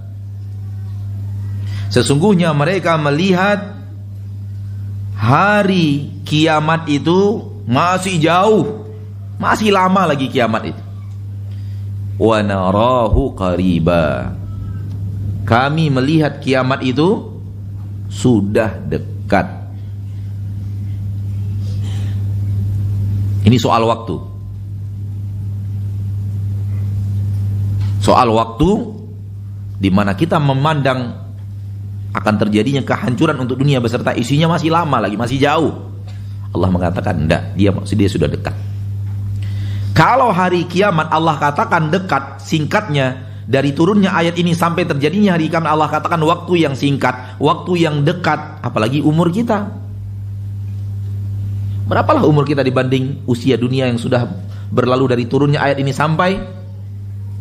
Sesungguhnya mereka melihat hari kiamat itu masih jauh, masih lama lagi kiamat itu. Wa narahu qariba. Kami melihat kiamat itu sudah dekat. Ini soal waktu. Soal waktu di mana kita memandang akan terjadinya kehancuran untuk dunia beserta isinya masih lama lagi, masih jauh. Allah mengatakan enggak, dia sudah dekat. Kalau hari kiamat Allah katakan dekat, singkatnya dari turunnya ayat ini sampai terjadinya hari kiamat Allah katakan waktu yang singkat, waktu yang dekat, apalagi umur kita. Berapalah umur kita dibanding usia dunia yang sudah berlalu dari turunnya ayat ini sampai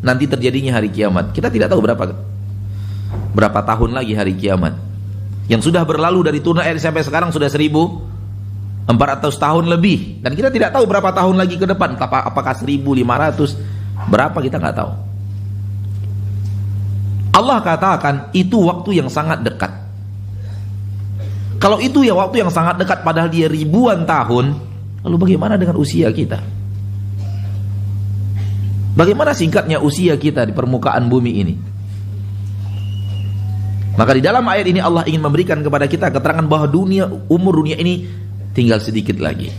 nanti terjadinya hari kiamat? Kita tidak tahu berapa tahun lagi hari kiamat. Yang sudah berlalu dari turunnya ayat sampai sekarang sudah 1400 tahun lebih, dan kita tidak tahu berapa tahun lagi ke depan, apakah 1500, berapa kita nggak tahu. Allah katakan itu waktu yang sangat dekat. Kalau itu ya waktu yang sangat dekat, padahal dia ribuan tahun, lalu bagaimana dengan usia kita? Bagaimana singkatnya usia kita di permukaan bumi ini? Maka di dalam ayat ini Allah ingin memberikan kepada kita keterangan bahwa umur dunia ini tinggal sedikit lagi.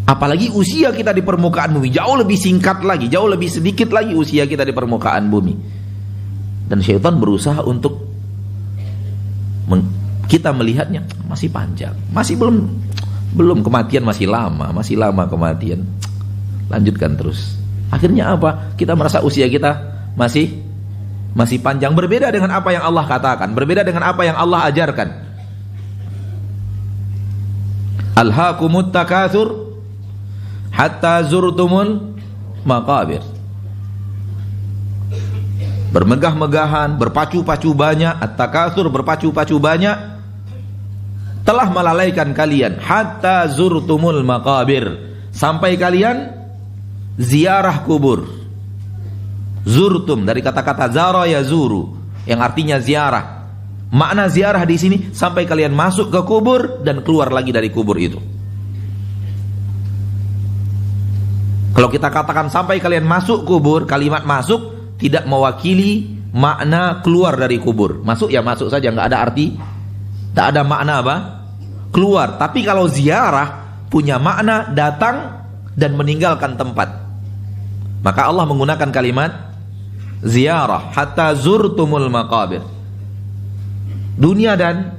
Apalagi usia kita di permukaan bumi jauh lebih singkat lagi, jauh lebih sedikit lagi usia kita di permukaan bumi. Dan syaitan berusaha untuk kita melihatnya masih panjang, masih belum kematian, masih lama kematian. Lanjutkan terus. Akhirnya apa? Kita merasa usia kita masih panjang, berbeda dengan apa yang Allah katakan, berbeda dengan apa yang Allah ajarkan. Alhaakumut takatsur hatta zurtumul maqabir. Bermegah-megahan, berpacu-pacu banyak, at-takatsur, berpacu-pacu banyak, telah melalaikan kalian hatta zurtumul maqabir, sampai kalian ziarah kubur. Zurtum dari kata-kata zara yazuru yang artinya ziarah. Makna ziarah di sini sampai kalian masuk ke kubur dan keluar lagi dari kubur itu. Kalau kita katakan sampai kalian masuk kubur, kalimat masuk tidak mewakili makna keluar dari kubur. Masuk ya masuk saja, nggak ada arti, tak ada makna apa? Keluar. Tapi kalau ziarah punya makna datang dan meninggalkan tempat. Maka Allah menggunakan kalimat ziarah hatta zurtumul maqabir. Dunia dan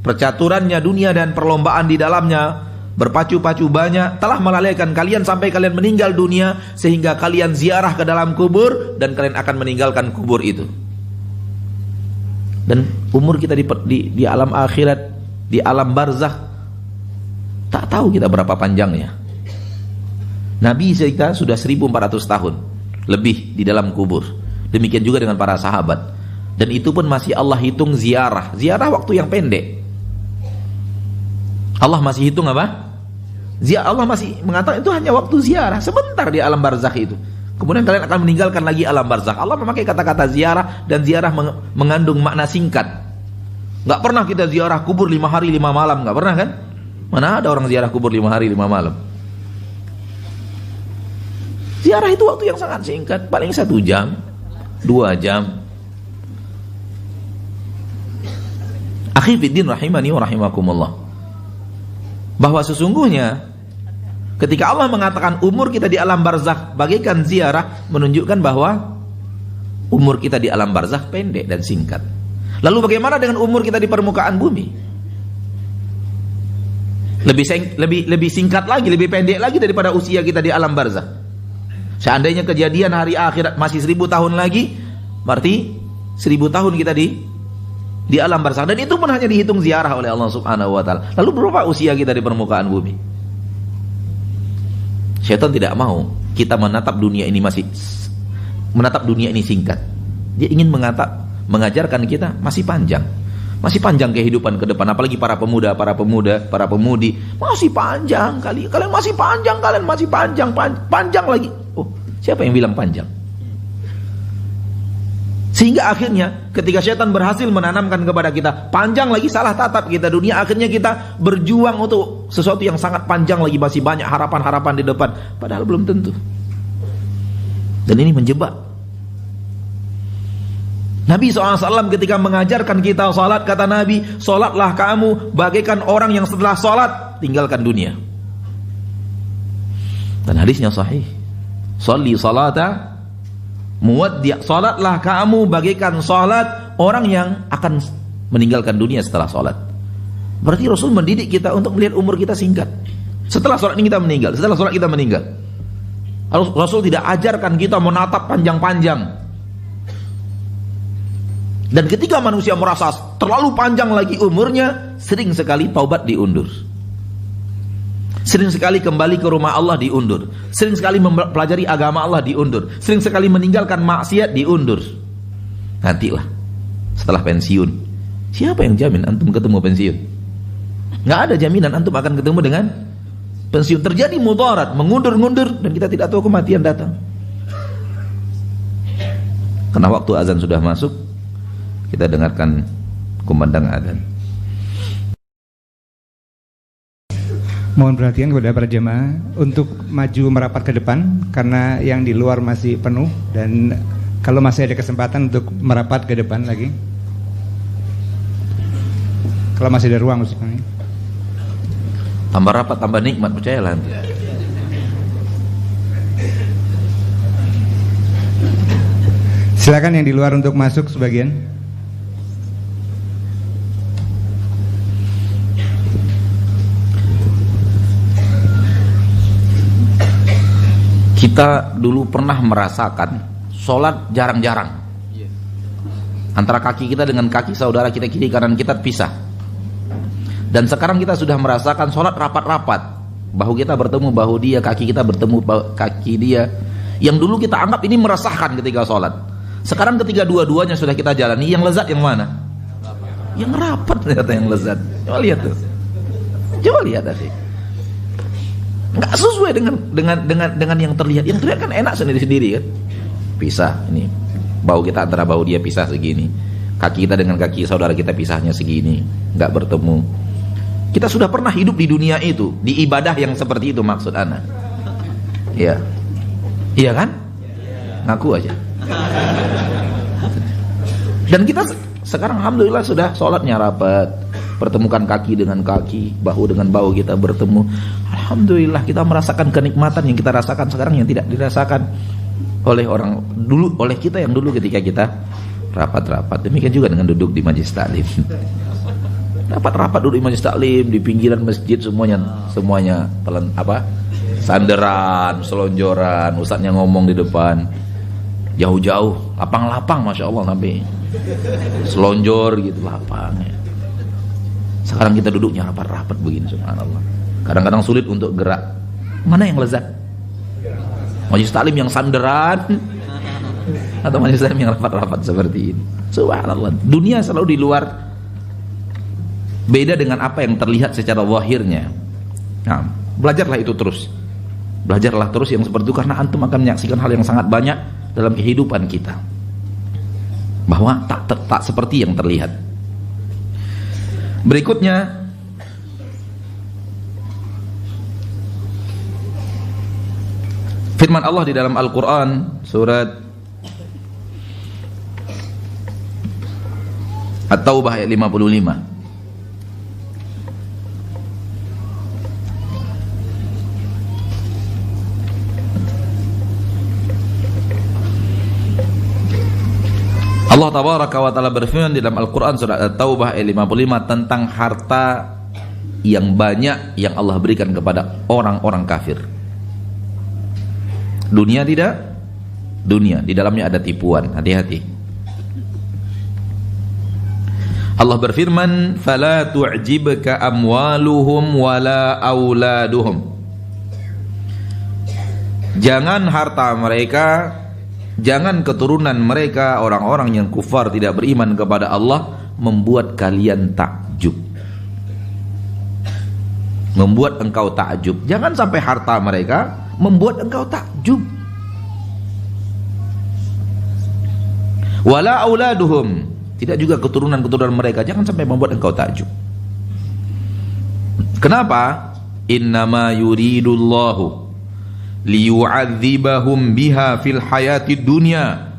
percaturannya, dunia dan perlombaan di dalamnya, berpacu-pacu banyak, telah melalaikan kalian sampai kalian meninggal dunia, sehingga kalian ziarah ke dalam kubur dan kalian akan meninggalkan kubur itu. Dan umur kita di alam akhirat, di alam barzakh, tak tahu kita berapa panjangnya. Nabi kita sudah 1400 tahun lebih di dalam kubur. Demikian juga dengan para sahabat. Dan itu pun masih Allah hitung ziarah. Ziarah waktu yang pendek. Allah masih hitung apa? Allah masih mengatakan itu hanya waktu ziarah, sebentar di alam barzakh itu. Kemudian kalian akan meninggalkan lagi alam barzakh. Allah memakai kata-kata ziarah, dan ziarah mengandung makna singkat. Gak pernah kita ziarah kubur 5 hari 5 malam, gak pernah kan? Mana ada orang ziarah kubur 5 hari 5 malam? Ziarah itu waktu yang sangat singkat, paling 1 jam, 2 jam. Akhi fiddin rahimani wa rahimakumullah, bahwa sesungguhnya ketika Allah mengatakan umur kita di alam barzakh bagaikan ziarah, menunjukkan bahwa umur kita di alam barzakh pendek dan singkat. Lalu bagaimana dengan umur kita di permukaan bumi? Lebih singkat lagi, lebih pendek lagi daripada usia kita di alam barzakh. Seandainya kejadian hari akhirat masih 1000 tahun lagi, berarti 1000 tahun kita di alam barzakh, dan itu pun hanya dihitung ziarah oleh Allah Subhanahu wa taala. Lalu berapa usia kita di permukaan bumi? Syaitan tidak mau kita menatap dunia ini singkat. Dia ingin mengajarkan kita masih panjang kehidupan ke depan. Apalagi para pemuda, para pemudi masih panjang kali. Kalian masih panjang lagi. Oh, siapa yang bilang panjang? Sehingga akhirnya ketika syaitan berhasil menanamkan kepada kita panjang lagi, salah tatap kita dunia, akhirnya kita berjuang untuk sesuatu yang sangat panjang lagi, masih banyak harapan-harapan di depan, padahal belum tentu. Dan ini menjebak. Nabi SAW ketika mengajarkan kita salat, kata Nabi, salatlah kamu bagaikan orang yang setelah salat tinggalkan dunia. Dan hadisnya sahih. Shalli salata muwaddi', salatlah kamu bagaikan salat orang yang akan meninggalkan dunia setelah salat. Berarti Rasul mendidik kita untuk melihat umur kita singkat. Setelah salat ini kita meninggal, Rasul tidak ajarkan kita menatap panjang-panjang. Dan ketika manusia merasa terlalu panjang lagi umurnya, sering sekali taubat diundur. Sering sekali kembali ke rumah Allah diundur. Sering sekali mempelajari agama Allah diundur. Sering sekali meninggalkan maksiat diundur. Nantilah setelah pensiun, siapa yang jamin antum ketemu pensiun? Nggak ada jaminan antum akan ketemu dengan pensiun. Terjadi mudarat, mengundur-ngundur, dan kita tidak tahu kematian datang. Karena waktu azan sudah masuk, kita dengarkan kumandang azan. Mohon perhatian kepada para jemaah untuk maju merapat ke depan karena yang di luar masih penuh, dan kalau masih ada kesempatan untuk merapat ke depan lagi. Kalau masih ada ruang maksudnya. Tambah rapat, tambah nikmat, percayalah. Silakan yang di luar untuk masuk sebagian. Kita dulu pernah merasakan sholat jarang-jarang. Antara kaki kita dengan kaki saudara kita kiri kanan kita pisah. Dan sekarang kita sudah merasakan sholat rapat-rapat. Bahu kita bertemu bahu dia, kaki kita bertemu kaki dia. Yang dulu kita anggap ini meresahkan ketika sholat. Sekarang ketika dua-duanya sudah kita jalani, yang lezat yang mana? Yang rapat ternyata yang lezat. Coba lihat tuh. Coba lihat asik. Nggak sesuai dengan yang terlihat. Yang terlihat kan enak sendiri-sendiri kan. Pisah ini. Bahu kita antara bahu dia pisah segini. Kaki kita dengan kaki saudara kita pisahnya segini. Nggak bertemu. Kita sudah pernah hidup di dunia itu, di ibadah yang seperti itu maksud ana. Iya. Iya kan? Ngaku aja. Dan kita sekarang alhamdulillah sudah sholatnya rapat, pertemukan kaki dengan kaki, bahu dengan bahu kita bertemu. Alhamdulillah kita merasakan kenikmatan yang kita rasakan sekarang yang tidak dirasakan oleh orang dulu, oleh kita yang dulu ketika kita rapat-rapat. Demikian juga dengan duduk di majelis taklim. Rapat-rapat duduk di majelis taklim, di pinggiran masjid semuanya sanderan, selonjoran, ustadznya ngomong di depan. Jauh-jauh, lapang-lapang Masya Allah sampai selonjor gitu lapangnya. Sekarang kita duduknya rapat-rapat begini subhanallah. Kadang-kadang sulit untuk gerak. Mana yang lezat? Majelis taklim yang sanderan atau majelis taklim yang rapat-rapat seperti ini? Subhanallah. Dunia selalu di luar, beda dengan apa yang terlihat secara zahirnya. Nah, belajarlah itu terus. Belajarlah terus yang seperti itu karena antum akan menyaksikan hal yang sangat banyak dalam kehidupan kita. Bahwa tak seperti yang terlihat. Berikutnya firman Allah di dalam Al-Qur'an surat At-Taubah ayat 55. Allah tabaraka wa ta'ala berfirman di dalam Al-Quran surat At-Taubah ayat 55 tentang harta yang banyak yang Allah berikan kepada orang-orang kafir. Dunia tidak? Dunia, di dalamnya ada tipuan, hati-hati. Allah berfirman, "Fala tu'jibka amwaluhum wala auladuhum." Jangan harta mereka, jangan keturunan mereka, orang-orang yang kufar tidak beriman kepada Allah, membuat kalian takjub, membuat engkau takjub. Jangan sampai harta mereka membuat engkau takjub. Wala auladuhum, tidak juga keturunan-keturunan mereka, jangan sampai membuat engkau takjub. Kenapa? Innama yuridullahu liyu'adzibahum biha fil hayatid dunya.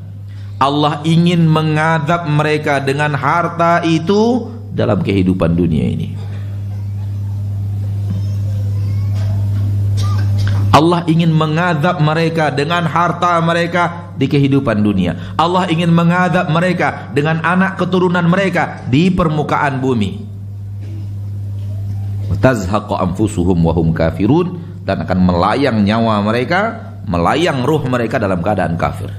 Allah ingin mengadab mereka dengan harta itu dalam kehidupan dunia ini. Allah ingin mengadab mereka dengan harta mereka di kehidupan dunia. Allah ingin mengadab mereka dengan anak keturunan mereka di permukaan bumi. Tazhaqu anfusuhum wa hum kafirun, dan akan melayang nyawa mereka, melayang ruh mereka dalam keadaan kafir.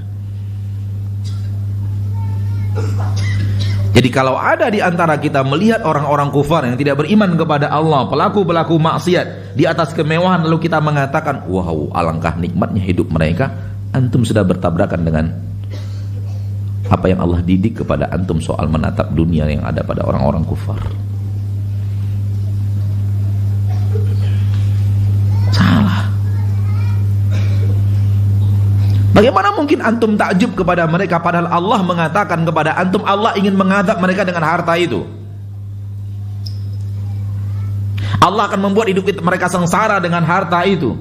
Jadi kalau ada di antara kita melihat orang-orang kufar yang tidak beriman kepada Allah, pelaku-pelaku maksiat di atas kemewahan, lalu kita mengatakan, wow, alangkah nikmatnya hidup mereka, antum sudah bertabrakan dengan apa yang Allah didik kepada antum soal menatap dunia yang ada pada orang-orang kufar. Salah. Bagaimana mungkin antum takjub kepada mereka padahal Allah mengatakan kepada antum Allah ingin mengadab mereka dengan harta itu. Allah akan membuat hidup mereka sengsara dengan harta itu.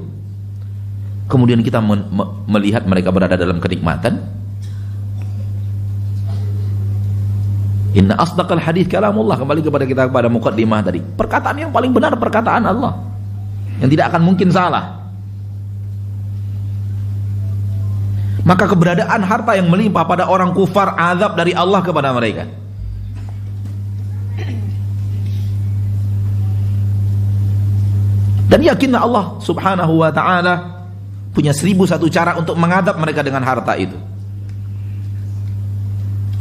Kemudian kita melihat mereka berada dalam kenikmatan. Inna asdaqal hadits kalamullah, kembali kepada kita pada muqaddimah tadi. Perkataan yang paling benar perkataan Allah, yang tidak akan mungkin salah. Maka keberadaan harta yang melimpah pada orang kufar, azab dari Allah kepada mereka. Dan yakinlah Allah subhanahu wa ta'ala punya 1001 cara untuk mengadab mereka dengan harta itu.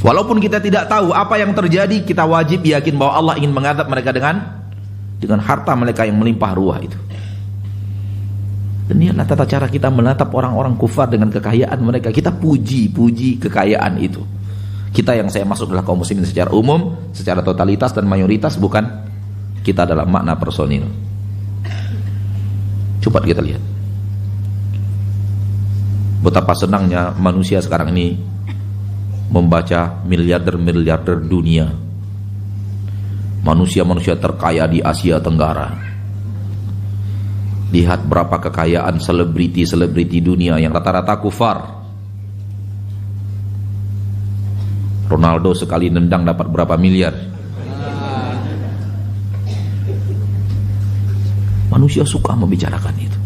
Walaupun kita tidak tahu apa yang terjadi, kita wajib yakin bahwa Allah ingin mengadab mereka dengan harta mereka yang melimpah ruah itu. Dan inilah tata cara kita menatap orang-orang kufar dengan kekayaan mereka. Kita puji kekayaan itu. Kita yang saya masuk adalah kaum muslimin secara umum, secara totalitas dan mayoritas, bukan kita dalam makna personil. Coba kita lihat betapa senangnya manusia sekarang ini membaca miliarder-miliarder dunia, manusia-manusia terkaya di Asia Tenggara. Lihat berapa kekayaan selebriti dunia yang rata-rata kufar. Ronaldo sekali nendang dapat berapa miliar. Manusia suka membicarakan itu.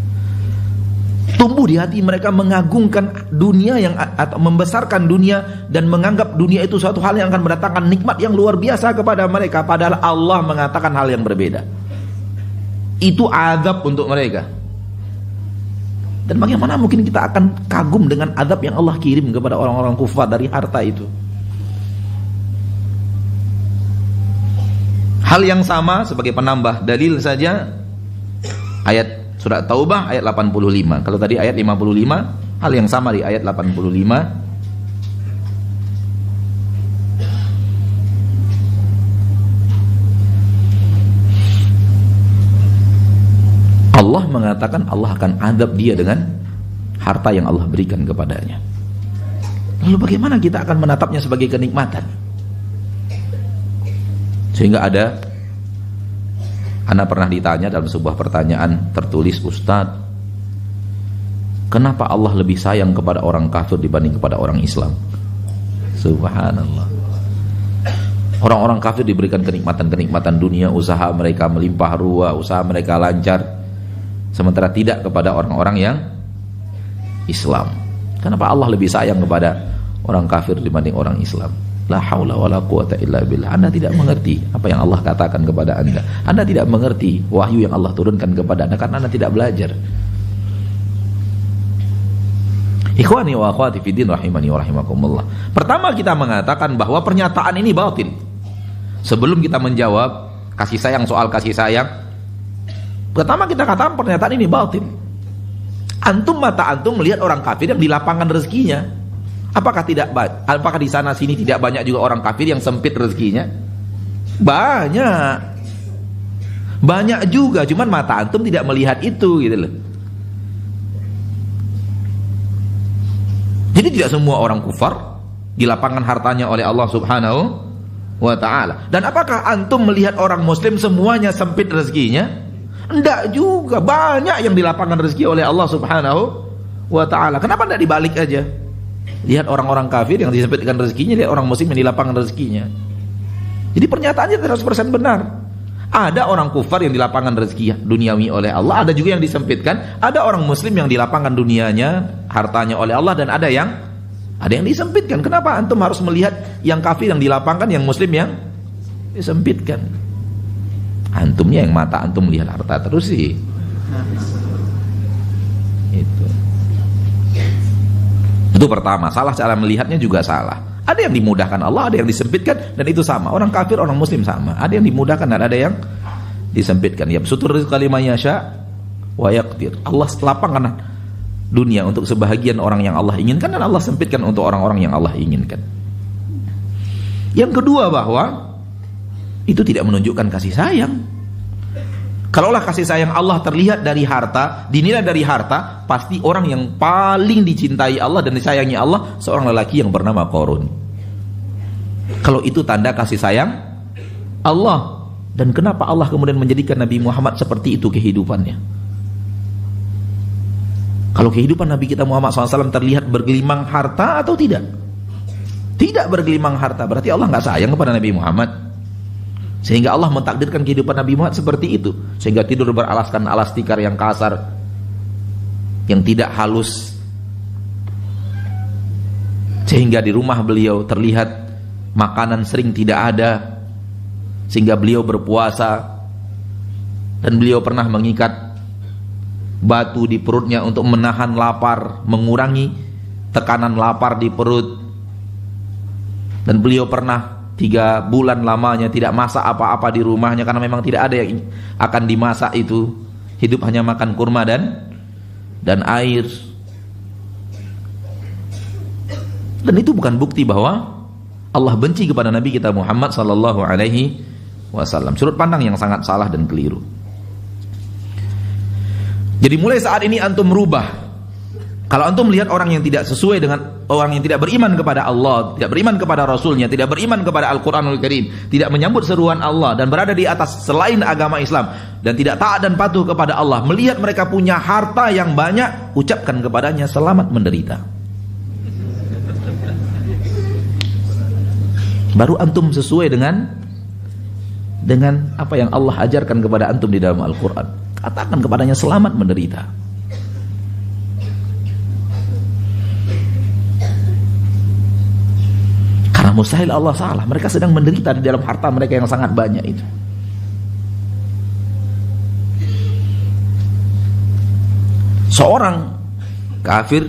Tumbuh di hati mereka mengagungkan dunia atau membesarkan dunia dan menganggap dunia itu suatu hal yang akan mendatangkan nikmat yang luar biasa kepada mereka, padahal Allah mengatakan hal yang berbeda. Itu azab untuk mereka. Dan bagaimana mungkin kita akan kagum dengan azab yang Allah kirim kepada orang-orang kufar dari harta itu? Hal yang sama sebagai penambah dalil saja, ayat surat Taubah ayat 85. Kalau tadi ayat 55, hal yang sama di ayat 85. Allah mengatakan Allah akan adab dia dengan harta yang Allah berikan kepadanya. Lalu bagaimana kita akan menatapnya sebagai kenikmatan? Sehingga Ana pernah ditanya dalam sebuah pertanyaan tertulis, Ustadz, kenapa Allah lebih sayang kepada orang kafir dibanding kepada orang Islam? Subhanallah. Orang-orang kafir diberikan kenikmatan-kenikmatan dunia, usaha mereka melimpah ruah, usaha mereka lancar, sementara tidak kepada orang-orang yang Islam. Kenapa Allah lebih sayang kepada orang kafir dibanding orang Islam? La haula wala quwata illa billah. Anda tidak mengerti apa yang Allah katakan kepada Anda. Anda tidak mengerti wahyu yang Allah turunkan kepada Anda karena Anda tidak belajar. Ikhwani wa akhwati fiddin rahimani wa rahimakumullah. Pertama kita mengatakan bahwa pernyataan ini batil. Sebelum kita menjawab kasih sayang soal kasih sayang, pertama kita katakan pernyataan ini batil. Mata antum melihat orang kafir yang di lapangan rezekinya. Apakah di sana sini tidak banyak juga orang kafir yang sempit rezekinya? Banyak juga, cuman mata antum tidak melihat itu gitu loh. Jadi tidak semua orang kufar di lapangan hartanya oleh Allah Subhanahu wa ta'ala. Dan apakah antum melihat orang muslim semuanya sempit rezekinya? Enggak juga, banyak yang di lapangan rezeki oleh Allah Subhanahu wa ta'ala. Kenapa tidak dibalik aja? Lihat orang-orang kafir yang disempitkan rezekinya, lihat orang muslim yang di lapangan rezekinya. Jadi pernyataannya 100% benar. Ada orang kufar yang di lapangan rezeki duniawi oleh Allah, ada juga yang disempitkan. Ada orang muslim yang di lapangan dunianya, hartanya oleh Allah, dan ada yang disempitkan. Kenapa antum harus melihat yang kafir yang di lapangan, yang muslim yang disempitkan? Antumnya yang mata antum melihat harta terus sih. Itu pertama, salah cara melihatnya juga salah. Ada yang dimudahkan Allah, ada yang disempitkan, dan itu sama. Orang kafir, orang muslim sama. Ada yang dimudahkan dan ada yang disempitkan. Ya, sutur rizqa liman yasha wa yaqdir. Allah lapangkan dunia untuk sebahagian orang yang Allah inginkan, dan Allah sempitkan untuk orang-orang yang Allah inginkan. Yang kedua, bahwa itu tidak menunjukkan kasih sayang. Kalaulah kasih sayang Allah terlihat dari harta, dinilai dari harta, pasti orang yang paling dicintai Allah dan disayangi Allah seorang lelaki yang bernama Qarun. Kalau itu tanda kasih sayang Allah. Dan kenapa Allah kemudian menjadikan Nabi Muhammad seperti itu kehidupannya? Kalau kehidupan Nabi kita Muhammad SAW terlihat bergelimang harta atau tidak? Tidak bergelimang harta, berarti Allah nggak sayang kepada Nabi Muhammad. Sehingga Allah mentakdirkan kehidupan Nabi Muhammad seperti itu. Sehingga tidur beralaskan alas tikar yang kasar, yang tidak halus. Sehingga di rumah beliau terlihat makanan sering tidak ada. Sehingga beliau berpuasa. Dan beliau pernah mengikat batu di perutnya untuk menahan lapar, mengurangi tekanan lapar di perut. Dan beliau pernah 3 bulan lamanya tidak masak apa-apa di rumahnya, karena memang tidak ada yang akan dimasak itu. Hidup hanya makan kurma dan air. Dan itu bukan bukti bahwa Allah benci kepada Nabi kita Muhammad sallallahu alaihi wasallam. Sudut pandang yang sangat salah dan keliru. Jadi mulai saat ini antum merubah. Kalau antum melihat orang yang tidak sesuai dengan orang yang tidak beriman kepada Allah, tidak beriman kepada Rasulnya, tidak beriman kepada Al-Quranul Karim, tidak menyambut seruan Allah, dan berada di atas selain agama Islam, dan tidak taat dan patuh kepada Allah, melihat mereka punya harta yang banyak, ucapkan kepadanya selamat menderita. Baru antum sesuai dengan apa yang Allah ajarkan kepada antum di dalam Al-Quran. Katakan kepadanya selamat menderita. Karena mustahil Allah salah. Mereka sedang menderita di dalam harta mereka yang sangat banyak itu. Seorang kafir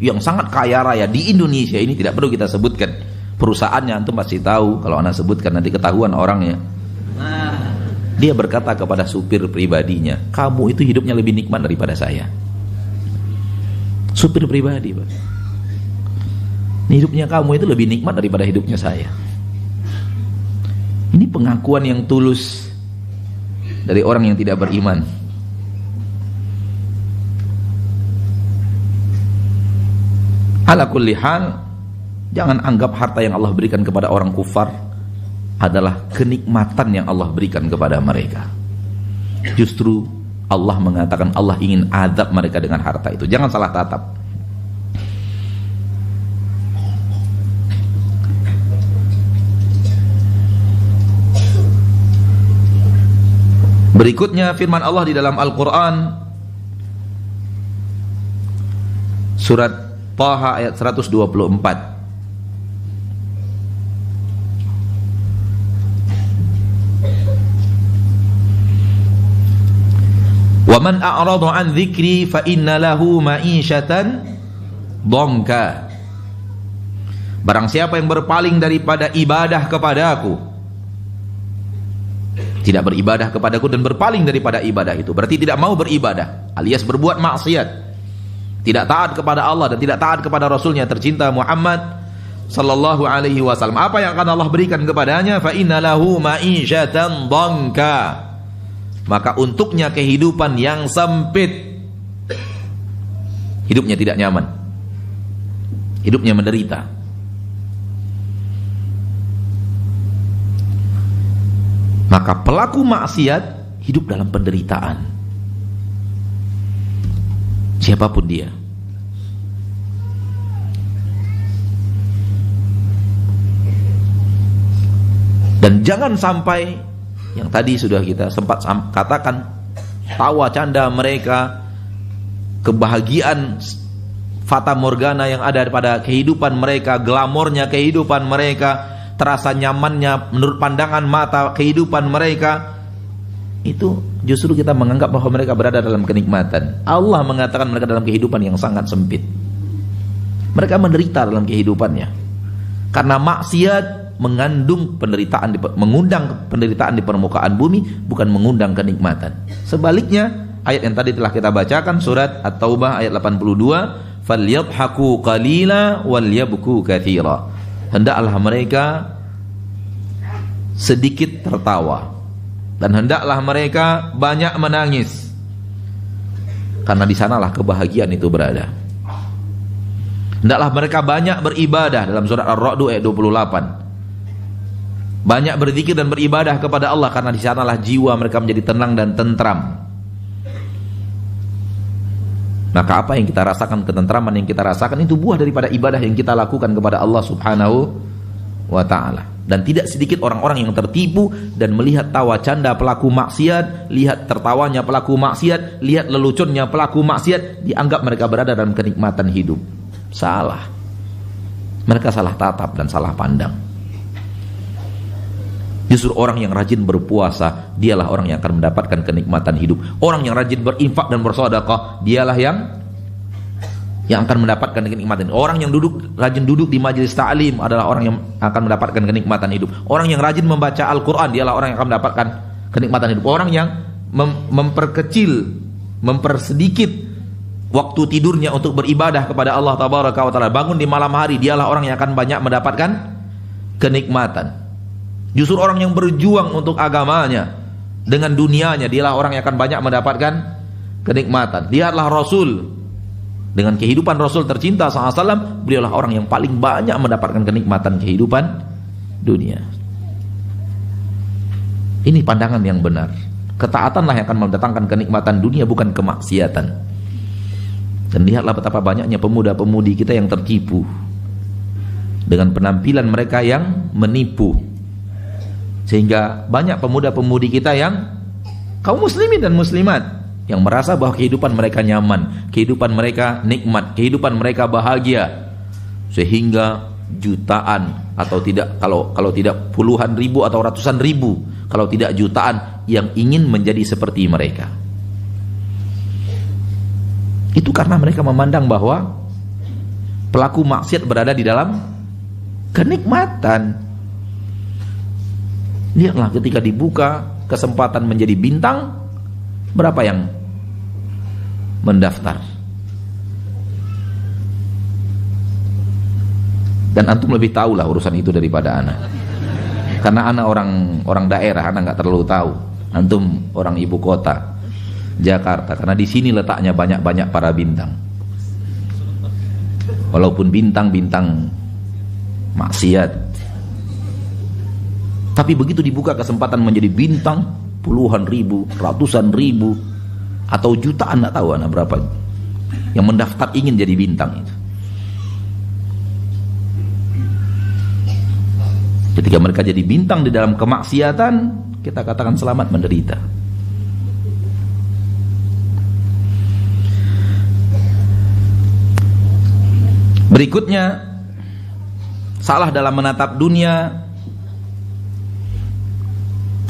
yang sangat kaya raya di Indonesia ini, tidak perlu kita sebutkan perusahaannya, antum pasti tahu. Kalau anda sebutkan nanti ketahuan orangnya. Dia berkata kepada supir pribadinya, kamu itu hidupnya lebih nikmat daripada saya. Supir pribadi, Pak. Hidupnya kamu itu lebih nikmat daripada hidupnya saya. Ini pengakuan yang tulus dari orang yang tidak beriman. Ala kulli hal, jangan anggap harta yang Allah berikan kepada orang kufar adalah kenikmatan yang Allah berikan kepada mereka. Justru Allah mengatakan Allah ingin azab mereka dengan harta itu. Jangan salah tatap. Berikutnya firman Allah di dalam Al-Quran, surat Taha ayat 124. Wa man a'rada an dzikri fa inna lahu ma'isyatan dhanka. Barang siapa yang berpaling daripada ibadah kepadaku, tidak beribadah kepadaku dan berpaling daripada ibadah itu, berarti tidak mau beribadah alias berbuat maksiat, tidak taat kepada Allah dan tidak taat kepada Rasulnya tercinta Muhammad sallallahu alaihi wasallam, apa yang akan Allah berikan kepadanya? Fa inna lahu ma'isyatan dhanka, maka untuknya kehidupan yang sempit. Hidupnya tidak nyaman, hidupnya menderita. Maka pelaku maksiat hidup dalam penderitaan, siapapun dia. Dan jangan sampai yang tadi sudah kita sempat katakan, tawa canda mereka, kebahagiaan fata morgana yang ada pada kehidupan mereka, glamornya kehidupan mereka, terasa nyamannya menurut pandangan mata kehidupan mereka, itu justru kita menganggap bahwa mereka berada dalam kenikmatan. Allah mengatakan mereka dalam kehidupan yang sangat sempit. Mereka menderita dalam kehidupannya karena maksiat mengandung penderitaan, mengundang penderitaan di permukaan bumi, bukan mengundang kenikmatan. Sebaliknya, ayat yang tadi telah kita bacakan, surat At-Taubah ayat 82, falyadhaku qalila walyabku katsira, hendaklah mereka sedikit tertawa dan hendaklah mereka banyak menangis, karena di sanalah kebahagiaan itu berada. Hendaklah mereka banyak beribadah, dalam surat Ar-Ra'd ayat 28, banyak berzikir dan beribadah kepada Allah, karena di sanalah jiwa mereka menjadi tenang dan tentram. Maka apa yang kita rasakan, ketentraman yang kita rasakan, itu buah daripada ibadah yang kita lakukan kepada Allah Subhanahu wa ta'ala. Dan tidak sedikit orang-orang yang tertipu dan melihat tawa canda pelaku maksiat, lihat tertawanya pelaku maksiat, lihat leluconnya pelaku maksiat, dianggap mereka berada dalam kenikmatan hidup. Salah. Mereka salah tatap dan salah pandang. Justru orang yang rajin berpuasa, dialah orang yang akan mendapatkan kenikmatan hidup. Orang yang rajin berinfak dan bersedekah, dialah yang akan mendapatkan kenikmatan. Orang yang rajin duduk di majelis ta'lim adalah orang yang akan mendapatkan kenikmatan hidup. Orang yang rajin membaca Al-Quran, dialah orang yang akan mendapatkan kenikmatan hidup. Orang yang mempersedikit waktu tidurnya untuk beribadah kepada Allah Tabaraka wa Ta'ala, bangun di malam hari, dialah orang yang akan banyak mendapatkan kenikmatan. Justru orang yang berjuang untuk agamanya dengan dunianya, dialah orang yang akan banyak mendapatkan kenikmatan. Lihatlah Rasul, dengan kehidupan Rasul tercinta SAW, beliaulah orang yang paling banyak mendapatkan kenikmatan kehidupan dunia. Ini pandangan yang benar. Ketaatanlah yang akan mendatangkan kenikmatan dunia, bukan kemaksiatan. Dan lihatlah betapa banyaknya pemuda-pemudi kita yang tertipu dengan penampilan mereka yang menipu. Sehingga banyak pemuda-pemudi kita yang kaum muslimin dan muslimat yang merasa bahwa kehidupan mereka nyaman, kehidupan mereka nikmat, kehidupan mereka bahagia, sehingga jutaan atau tidak, kalau tidak puluhan ribu atau ratusan ribu, kalau tidak jutaan yang ingin menjadi seperti mereka. Itu karena mereka memandang bahwa pelaku maksiat berada di dalam kenikmatan. Lihatlah ketika dibuka kesempatan menjadi bintang, berapa yang mendaftar? Dan antum lebih tahulah urusan itu daripada anak. Karena anak orang daerah, anak nggak terlalu tahu. Antum orang ibu kota Jakarta, karena di sini letaknya banyak-banyak para bintang. Walaupun bintang-bintang maksiat, tapi begitu dibuka kesempatan menjadi bintang, puluhan ribu, ratusan ribu, atau jutaan, nggak tahu anak berapa yang mendaftar ingin jadi bintang itu. Ketika mereka jadi bintang di dalam kemaksiatan, kita katakan selamat menderita. Berikutnya, salah dalam menatap dunia.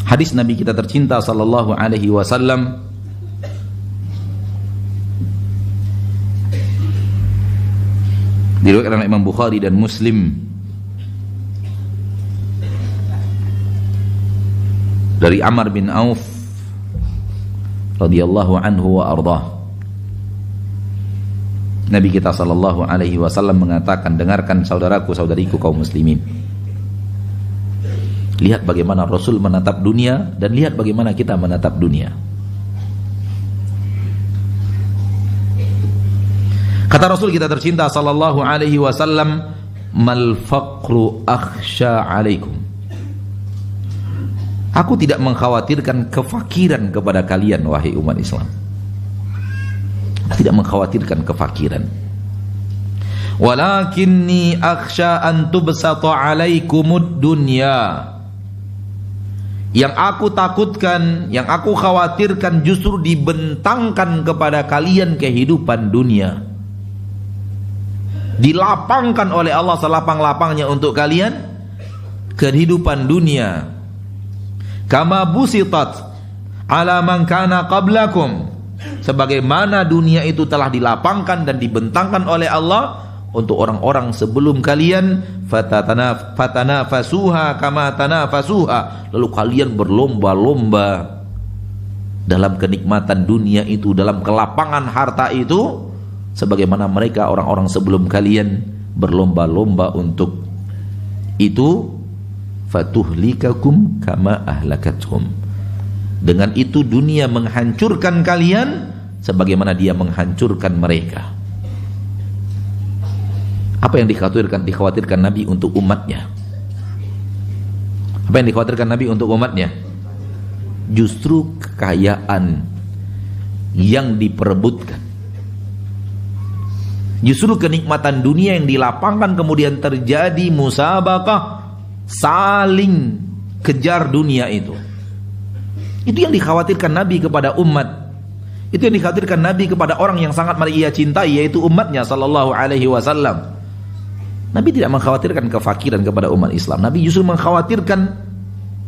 Hadis Nabi kita tercinta sallallahu alaihi wasallam diriwayatkan oleh Imam Bukhari dan Muslim dari Amr bin Auf radhiyallahu anhu wa ardhah. Nabi kita sallallahu alaihi wasallam mengatakan, dengarkan saudaraku saudariku kaum muslimin, lihat bagaimana Rasul menatap dunia dan lihat bagaimana kita menatap dunia. Kata Rasul kita tercinta sallallahu alaihi wasallam, mal faqru akhsha alaikum. Aku tidak mengkhawatirkan kefakiran kepada kalian wahai umat Islam. Tidak mengkhawatirkan kefakiran. Walakinni akhsha an tubsata alaikumud dunya. Yang aku takutkan, yang aku khawatirkan justru dibentangkan kepada kalian kehidupan dunia. Dilapangkan oleh Allah selapang-lapangnya untuk kalian kehidupan dunia. Kama busitat ala man kana qablakum, sebagaimana dunia itu telah dilapangkan dan dibentangkan oleh Allah untuk orang-orang sebelum kalian. Fatanafasuha kama tanafasuha, lalu kalian berlomba-lomba dalam kenikmatan dunia itu, dalam kelapangan harta itu, sebagaimana mereka orang-orang sebelum kalian berlomba-lomba untuk itu. Fatuhlikakum kama ahlakathum, dengan itu dunia menghancurkan kalian sebagaimana dia menghancurkan mereka. Apa yang dikhawatirkan Nabi untuk umatnya? Apa yang dikhawatirkan Nabi untuk umatnya? Justru kekayaan yang diperebutkan, justru kenikmatan dunia yang dilapangkan, kemudian terjadi musabaqah, saling kejar dunia itu. Itu yang dikhawatirkan Nabi kepada umat. Itu yang dikhawatirkan Nabi kepada orang yang sangat ia cintai, yaitu umatnya sallallahu alaihi wasallam. Nabi tidak mengkhawatirkan kefakiran kepada umat Islam. Nabi justru mengkhawatirkan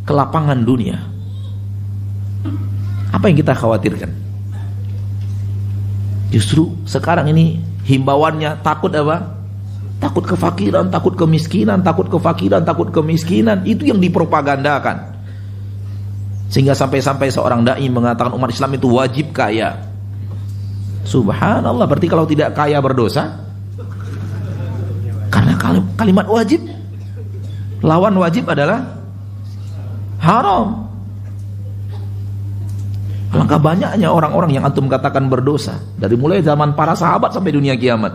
kelapangan dunia. Apa yang kita khawatirkan? Justru sekarang ini himbauannya takut apa? Takut kefakiran, takut kemiskinan, takut kefakiran, takut kemiskinan. Itu yang dipropagandakan. Sehingga sampai-sampai seorang dai mengatakan umat Islam itu wajib kaya. Subhanallah, berarti kalau tidak kaya berdosa? Karena kalimat wajib, lawan wajib adalah haram. Alangkah banyaknya orang-orang yang antum katakan berdosa, dari mulai zaman para sahabat sampai dunia kiamat.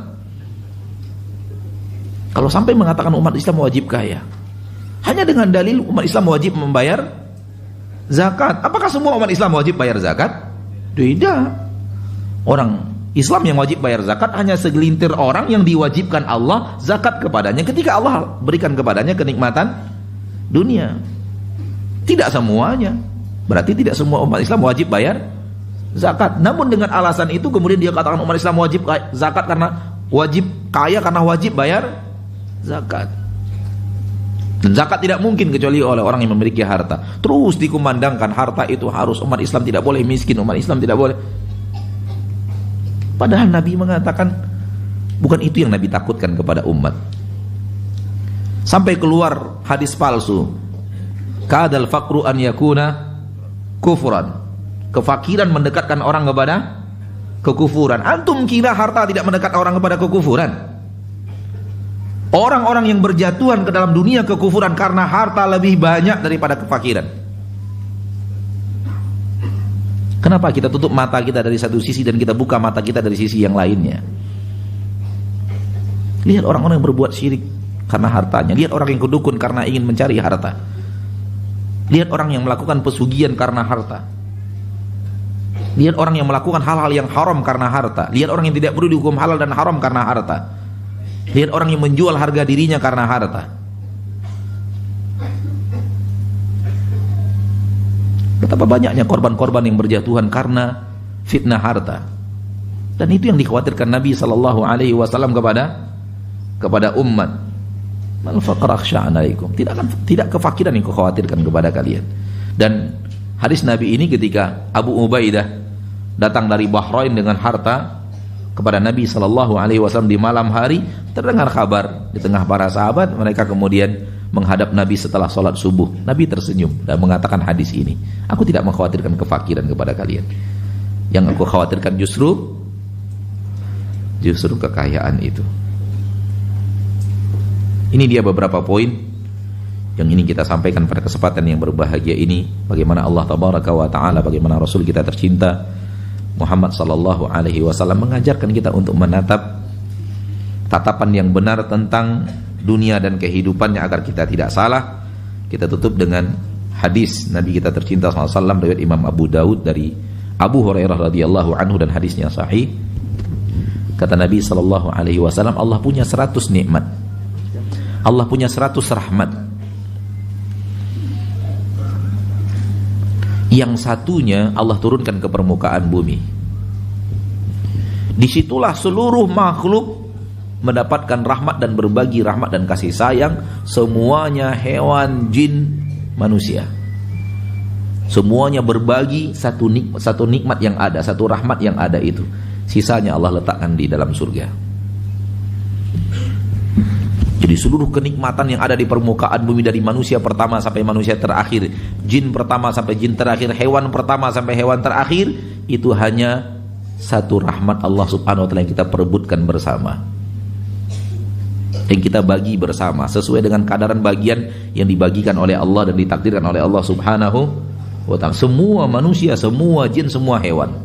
Kalau sampai mengatakan umat Islam wajib kaya, hanya dengan dalil umat Islam wajib membayar zakat. Apakah semua umat Islam wajib bayar zakat? Tidak. Orang Islam yang wajib bayar zakat hanya segelintir orang yang diwajibkan Allah zakat kepadanya ketika Allah berikan kepadanya kenikmatan dunia. Tidak semuanya. Berarti tidak semua umat Islam wajib bayar zakat. Namun dengan alasan itu kemudian dia katakan umat Islam wajib zakat karena wajib kaya, karena wajib bayar zakat. Dan zakat tidak mungkin kecuali oleh orang yang memiliki harta. Terus dikumandangkan harta itu harus, umat Islam tidak boleh miskin, umat Islam tidak boleh. Padahal Nabi mengatakan bukan itu yang Nabi takutkan kepada umat. Sampai keluar hadis palsu, kadal faqru an yakuna kufran. Kefakiran mendekatkan orang kepada kekufuran. Antum kira harta tidak mendekatkan orang kepada kekufuran? Orang-orang yang berjatuhan ke dalam dunia kekufuran karena harta lebih banyak daripada kefakiran. Kenapa kita tutup mata kita dari satu sisi dan kita buka mata kita dari sisi yang lainnya? Lihat orang-orang yang berbuat syirik karena hartanya. Lihat orang yang kedukun karena ingin mencari harta. Lihat orang yang melakukan pesugihan karena harta. Lihat orang yang melakukan hal-hal yang haram karena harta. Lihat orang yang tidak perlu dihukum halal dan haram karena harta. Lihat orang yang menjual harga dirinya karena harta. Betapa banyaknya korban-korban yang berjatuhan karena fitnah harta. Dan itu yang dikhawatirkan Nabi sallallahu alaihi wasallam kepada umat. Mal faqr akhsha alaikum. Tidak kefakiran yang kukhawatirkan kepada kalian. Dan hadis Nabi ini ketika Abu Ubaidah datang dari Bahrain dengan harta kepada Nabi sallallahu alaihi wasallam di malam hari, terdengar kabar di tengah para sahabat, mereka kemudian menghadap Nabi setelah sholat subuh. Nabi tersenyum dan mengatakan hadis ini, aku tidak mengkhawatirkan kefakiran kepada kalian. Yang aku khawatirkan justru justru kekayaan itu. Ini dia beberapa poin yang ingin kita sampaikan pada kesempatan yang berbahagia ini, bagaimana Allah tabaraka wa taala, bagaimana Rasul kita tercinta Muhammad sallallahu alaihi wasallam mengajarkan kita untuk menatap tatapan yang benar tentang dunia dan kehidupannya agar kita tidak salah. Kita tutup dengan hadis Nabi kita tercinta sallallahu alaihi wasallam riwayat Imam Abu Daud dari Abu Hurairah radhiyallahu anhu dan hadisnya sahih. Kata Nabi sallallahu alaihi wasallam, Allah punya 100 nikmat. Allah punya 100 rahmat. Yang satunya Allah turunkan ke permukaan bumi. Disitulah seluruh makhluk mendapatkan rahmat dan berbagi rahmat dan kasih sayang. Semuanya hewan, jin, manusia. Semuanya berbagi satu nikmat yang ada, satu rahmat yang ada itu. Sisanya Allah letakkan di dalam surga. Jadi seluruh kenikmatan yang ada di permukaan bumi, dari manusia pertama sampai manusia terakhir, jin pertama sampai jin terakhir, hewan pertama sampai hewan terakhir, itu hanya satu rahmat Allah subhanahu wa ta'ala yang kita perebutkan bersama, yang kita bagi bersama sesuai dengan kadaran bagian yang dibagikan oleh Allah dan ditakdirkan oleh Allah subhanahu wa ta'ala. Semua manusia, semua jin, semua hewan.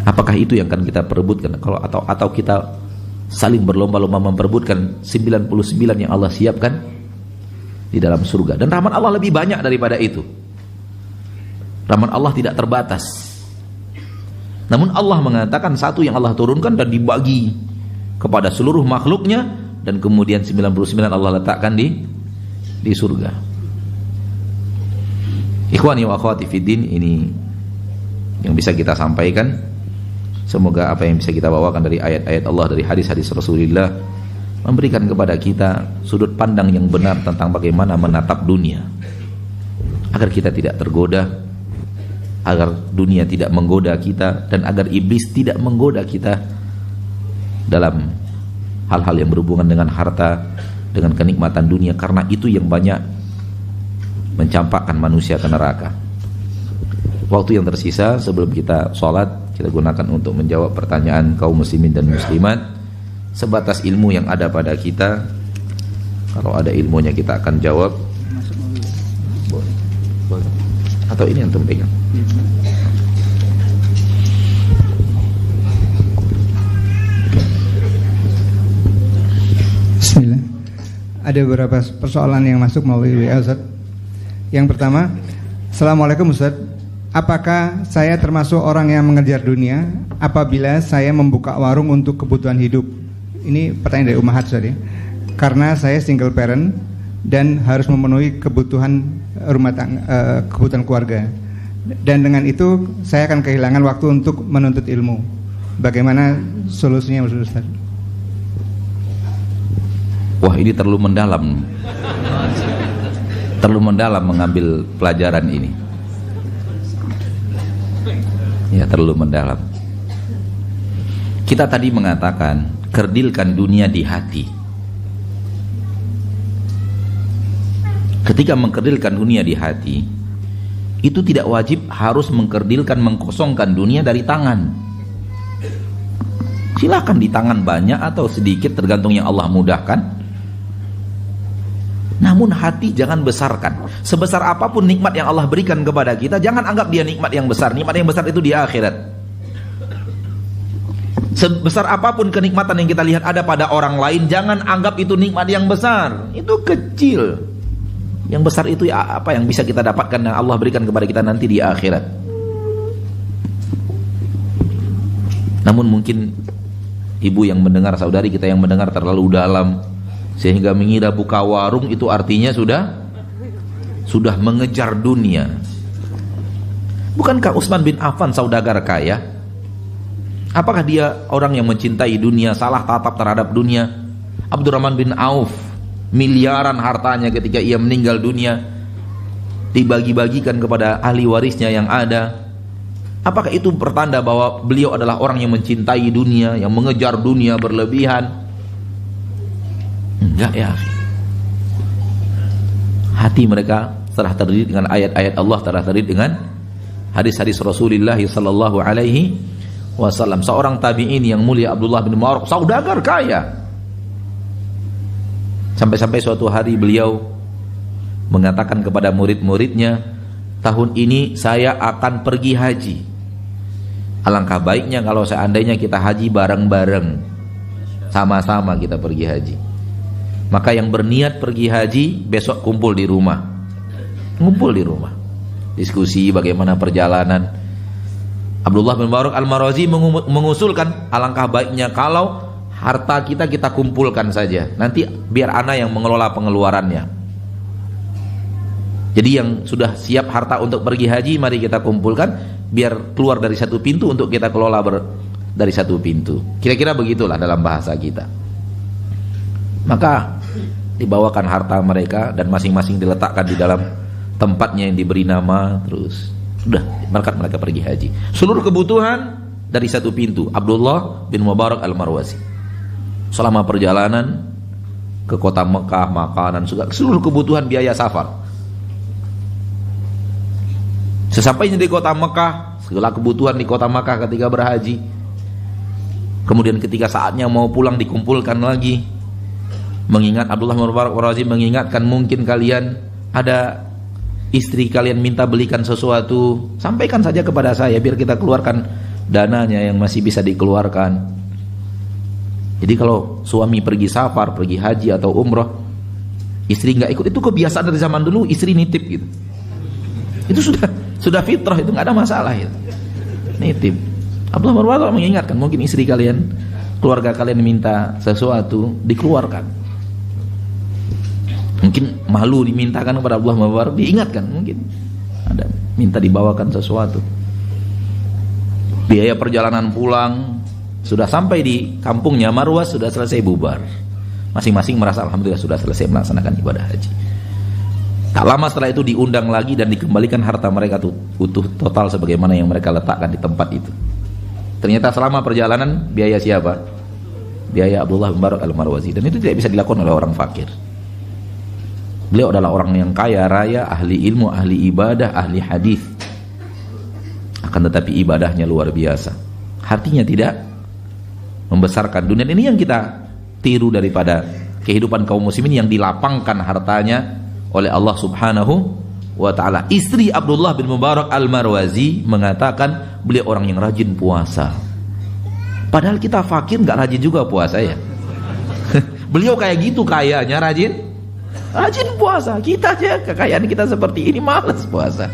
Apakah itu yang akan kita perebutkan? Atau kita saling berlomba-lomba memperebutkan 99 yang Allah siapkan di dalam surga? Dan rahmat Allah lebih banyak daripada itu. Rahmat Allah tidak terbatas. Namun Allah mengatakan satu yang Allah turunkan dan dibagi kepada seluruh makhluknya, dan kemudian 99 Allah letakkan di surga. Ikhwani wa akhwati fiddin, ini yang bisa kita sampaikan. Semoga apa yang bisa kita bawakan dari ayat-ayat Allah, dari hadis-hadis Rasulullah, memberikan kepada kita sudut pandang yang benar tentang bagaimana menatap dunia, agar kita tidak tergoda, agar dunia tidak menggoda kita, dan agar iblis tidak menggoda kita dalam hal-hal yang berhubungan dengan harta, dengan kenikmatan dunia, karena itu yang banyak mencampakkan manusia ke neraka. Waktu yang tersisa sebelum kita sholat, kita gunakan untuk menjawab pertanyaan kaum muslimin dan muslimat sebatas ilmu yang ada pada kita. Kalau ada ilmunya kita akan jawab. Boleh. Atau ini yang pegang. Bismillah. Ada beberapa persoalan yang masuk melalui WA, Ustaz. Yang pertama, Assalamualaikum Ustaz. Apakah saya termasuk orang yang mengejar dunia apabila saya membuka warung untuk kebutuhan hidup? Ini pertanyaan dari Ummahat, Ustaz, ya. Karena saya single parent dan harus memenuhi kebutuhan rumah tangga, kebutuhan keluarga. Dan dengan itu saya akan kehilangan waktu untuk menuntut ilmu. Bagaimana solusinya, Ustaz? Wah, ini terlalu mendalam. Terlalu mendalam mengambil pelajaran ini. Ya, terlalu mendalam. Kita tadi mengatakan kerdilkan dunia di hati. Ketika mengkerdilkan dunia di hati, itu tidak wajib harus mengkerdilkan, mengkosongkan dunia dari tangan. Silakan di tangan banyak atau sedikit, tergantung yang Allah mudahkan. Namun hati jangan besarkan. Sebesar apapun nikmat yang Allah berikan kepada kita, jangan anggap dia nikmat yang besar. Nikmat yang besar itu di akhirat. Sebesar apapun kenikmatan yang kita lihat ada pada orang lain, jangan anggap itu nikmat yang besar. Itu kecil. Yang besar itu ya apa yang bisa kita dapatkan yang Allah berikan kepada kita nanti di akhirat. Namun mungkin ibu yang mendengar, saudari kita yang mendengar terlalu dalam, sehingga mengira buka warung itu artinya sudah mengejar dunia. Bukankah Utsman bin Affan saudagar kaya? Apakah dia orang yang mencintai dunia, salah tatap terhadap dunia? Abdurrahman bin Auf, miliaran hartanya ketika ia meninggal dunia dibagi-bagikan kepada ahli warisnya yang ada. Apakah itu pertanda bahwa beliau adalah orang yang mencintai dunia, yang mengejar dunia berlebihan? Enggak ya. Hati mereka telah terdidik dengan ayat-ayat Allah, telah terdidik dengan hadis-hadis Rasulullah sallallahu alaihi wasallam. Seorang tabi'in yang mulia Abdullah bin Mubarak, saudagar kaya. Sampai-sampai suatu hari beliau mengatakan kepada murid-muridnya, tahun ini saya akan pergi haji. Alangkah baiknya kalau seandainya kita haji bareng-bareng, sama-sama kita pergi haji. Maka yang berniat pergi haji besok kumpul di rumah. Ngumpul di rumah, diskusi bagaimana perjalanan. Abdullah bin Mubarak Al-Marwazi mengusulkan, alangkah baiknya kalau harta kita kumpulkan saja, nanti biar ana yang mengelola pengeluarannya. Jadi yang sudah siap harta untuk pergi haji, mari kita kumpulkan, biar keluar dari satu pintu untuk kita kelola dari satu pintu. Kira-kira begitulah dalam bahasa kita. Maka dibawakan harta mereka dan masing-masing diletakkan di dalam tempatnya yang diberi nama. Terus sudah mereka pergi haji. Seluruh kebutuhan dari satu pintu. Abdullah bin Mubarak Al-Marwazi. Selama perjalanan ke kota Mekah, makanan, seluruh kebutuhan biaya safar. Sesampainya di kota Mekah, segala kebutuhan di kota Mekah ketika berhaji. Kemudian ketika saatnya mau pulang dikumpulkan lagi. Mengingat Abdullah bin Mubarak Al-Marwazi mengingatkan, mungkin kalian ada istri kalian minta belikan sesuatu, sampaikan saja kepada saya biar kita keluarkan dananya yang masih bisa dikeluarkan. Jadi kalau suami pergi safar, pergi haji atau umroh, istri nggak ikut, itu kebiasaan dari zaman dulu, istri nitip gitu. Itu sudah fitrah, itu nggak ada masalah itu. Nitip. Abdullah bin Mubarak mengingatkan, mungkin istri kalian, keluarga kalian minta sesuatu, dikeluarkan. Mungkin malu dimintakan kepada Abdullah bin Mubarak, diingatkan, mungkin ada minta dibawakan sesuatu. Biaya perjalanan pulang, sudah sampai di kampungnya Marwas, sudah selesai bubar. Masing-masing merasa alhamdulillah sudah selesai melaksanakan ibadah haji. Tak lama setelah itu diundang lagi dan dikembalikan harta mereka utuh total sebagaimana yang mereka letakkan di tempat itu. Ternyata selama perjalanan biaya siapa? Biaya Abdullah bin Mubarak Al-Marwazi, dan itu tidak bisa dilakukan oleh orang fakir. Beliau adalah orang yang kaya raya, ahli ilmu, ahli ibadah, ahli hadis. Akan tetapi ibadahnya luar biasa. Hatinya tidak membesarkan dunia. Ini yang kita tiru daripada kehidupan kaum muslimin yang dilapangkan hartanya oleh Allah Subhanahu wa ta'ala. Istri Abdullah bin Mubarak Al-Marwazi mengatakan beliau orang yang rajin puasa. Padahal kita fakir nggak rajin juga puasa ya. Beliau kayak gitu kayanya, rajin puasa. Kita aja kekayaan kita seperti ini malas puasa.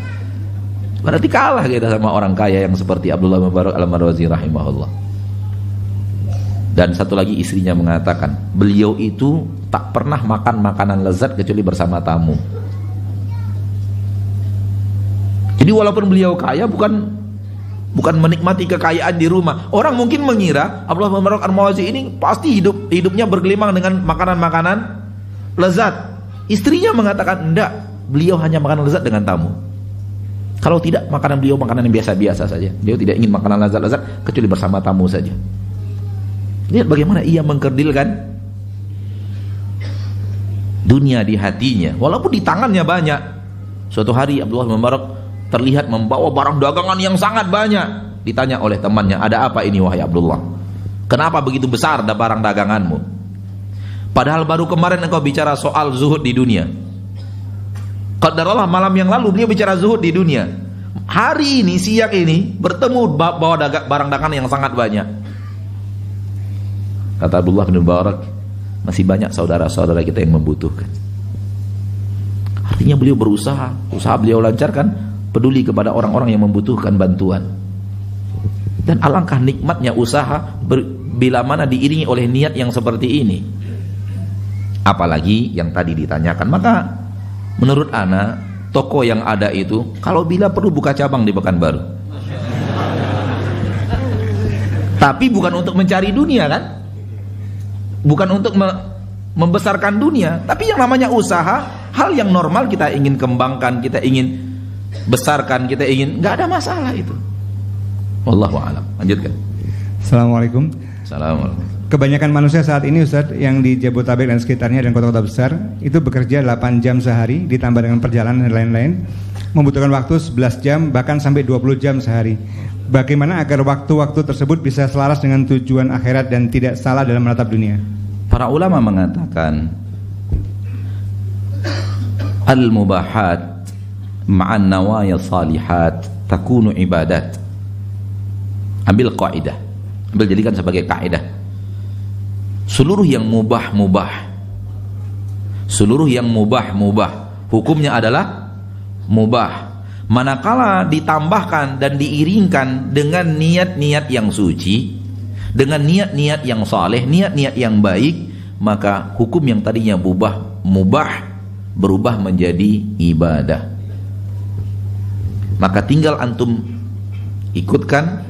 Berarti kalah kita sama orang kaya yang seperti Abdullah bin Mubarak Al-Marwazi rahimahullah. Dan satu lagi istrinya mengatakan, beliau itu tak pernah makan makanan lezat kecuali bersama tamu. Jadi walaupun beliau kaya, bukan menikmati kekayaan di rumah. Orang mungkin mengira Abdullah bin Mubarak Al-Marwazi ini pasti hidupnya bergelimang dengan makanan-makanan lezat. Istrinya mengatakan enggak, beliau hanya makan lezat dengan tamu. Kalau tidak, makanan beliau makanan yang biasa-biasa saja. Beliau tidak ingin makanan lezat-lezat kecuali bersama tamu saja. Lihat bagaimana ia mengkerdilkan dunia di hatinya, walaupun di tangannya banyak. Suatu hari Abdullah bin Mubarak terlihat membawa barang dagangan yang sangat banyak. Ditanya oleh temannya, ada apa ini wahai Abdullah? Kenapa begitu besar barang daganganmu? Padahal baru kemarin engkau bicara soal zuhud di dunia. Qadarullah malam yang lalu beliau bicara zuhud di dunia. Hari ini, siang ini bertemu bawa barang dagangan yang sangat banyak. Kata Abdullah bin Mubarak, masih banyak saudara-saudara kita yang membutuhkan. Artinya beliau berusaha, usaha beliau lancarkan, peduli kepada orang-orang yang membutuhkan bantuan. Dan alangkah nikmatnya usaha bila mana diiringi oleh niat yang seperti ini. Apalagi yang tadi ditanyakan. Maka menurut ana, toko yang ada itu kalau bila perlu buka cabang di Pekanbaru. Tapi bukan untuk mencari dunia kan? Bukan untuk membesarkan dunia, tapi yang namanya usaha, hal yang normal kita ingin kembangkan, kita ingin besarkan, kita ingin, nggak ada masalah itu. Wallahu a'lam. Lanjutkan. Assalamualaikum. Assalamualaikum. Kebanyakan manusia saat ini Ustaz yang di Jabodetabek dan sekitarnya dan kota-kota besar itu bekerja 8 jam sehari ditambah dengan perjalanan dan lain-lain, membutuhkan waktu 11 jam bahkan sampai 20 jam sehari. Bagaimana agar waktu-waktu tersebut bisa selaras dengan tujuan akhirat dan tidak salah dalam menatap dunia? Para ulama mengatakan al-mubahat ma'an nawaya salihat takunu ibadat. Ambil kaidah, ambil jadikan sebagai kaidah. Seluruh yang mubah-mubah, seluruh yang mubah-mubah hukumnya adalah mubah, manakala ditambahkan dan diiringkan dengan niat-niat yang suci, dengan niat-niat yang saleh, niat-niat yang baik, maka hukum yang tadinya mubah berubah menjadi ibadah. Maka tinggal antum ikutkan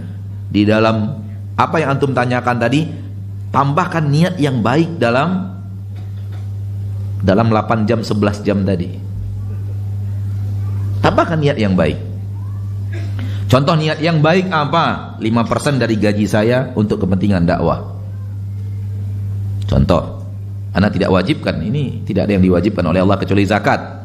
di dalam apa yang antum tanyakan tadi. Tambahkan niat yang baik dalam 8 jam 11 jam tadi. Tambahkan niat yang baik. Contoh niat yang baik apa? 5% dari gaji saya untuk kepentingan dakwah. Contoh, Anda tidak wajibkan, ini tidak ada yang diwajibkan oleh Allah kecuali zakat.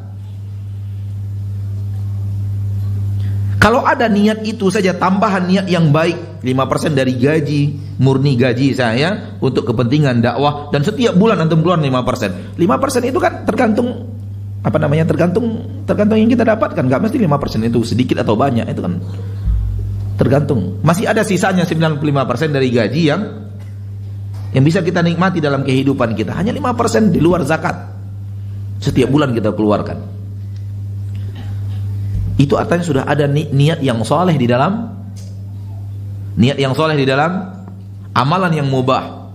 Kalau ada niat itu saja, tambahan niat yang baik, 5% dari gaji, murni gaji saya untuk kepentingan dakwah, dan setiap bulan antum keluar 5%. 5% itu kan tergantung tergantung yang kita dapatkan, enggak mesti 5% itu sedikit atau banyak, itu kan tergantung. Masih ada sisanya 95% dari gaji yang bisa kita nikmati dalam kehidupan kita. Hanya 5% di luar zakat. Setiap bulan kita keluarkan. Itu artinya sudah ada niat yang soleh di dalam amalan yang mubah,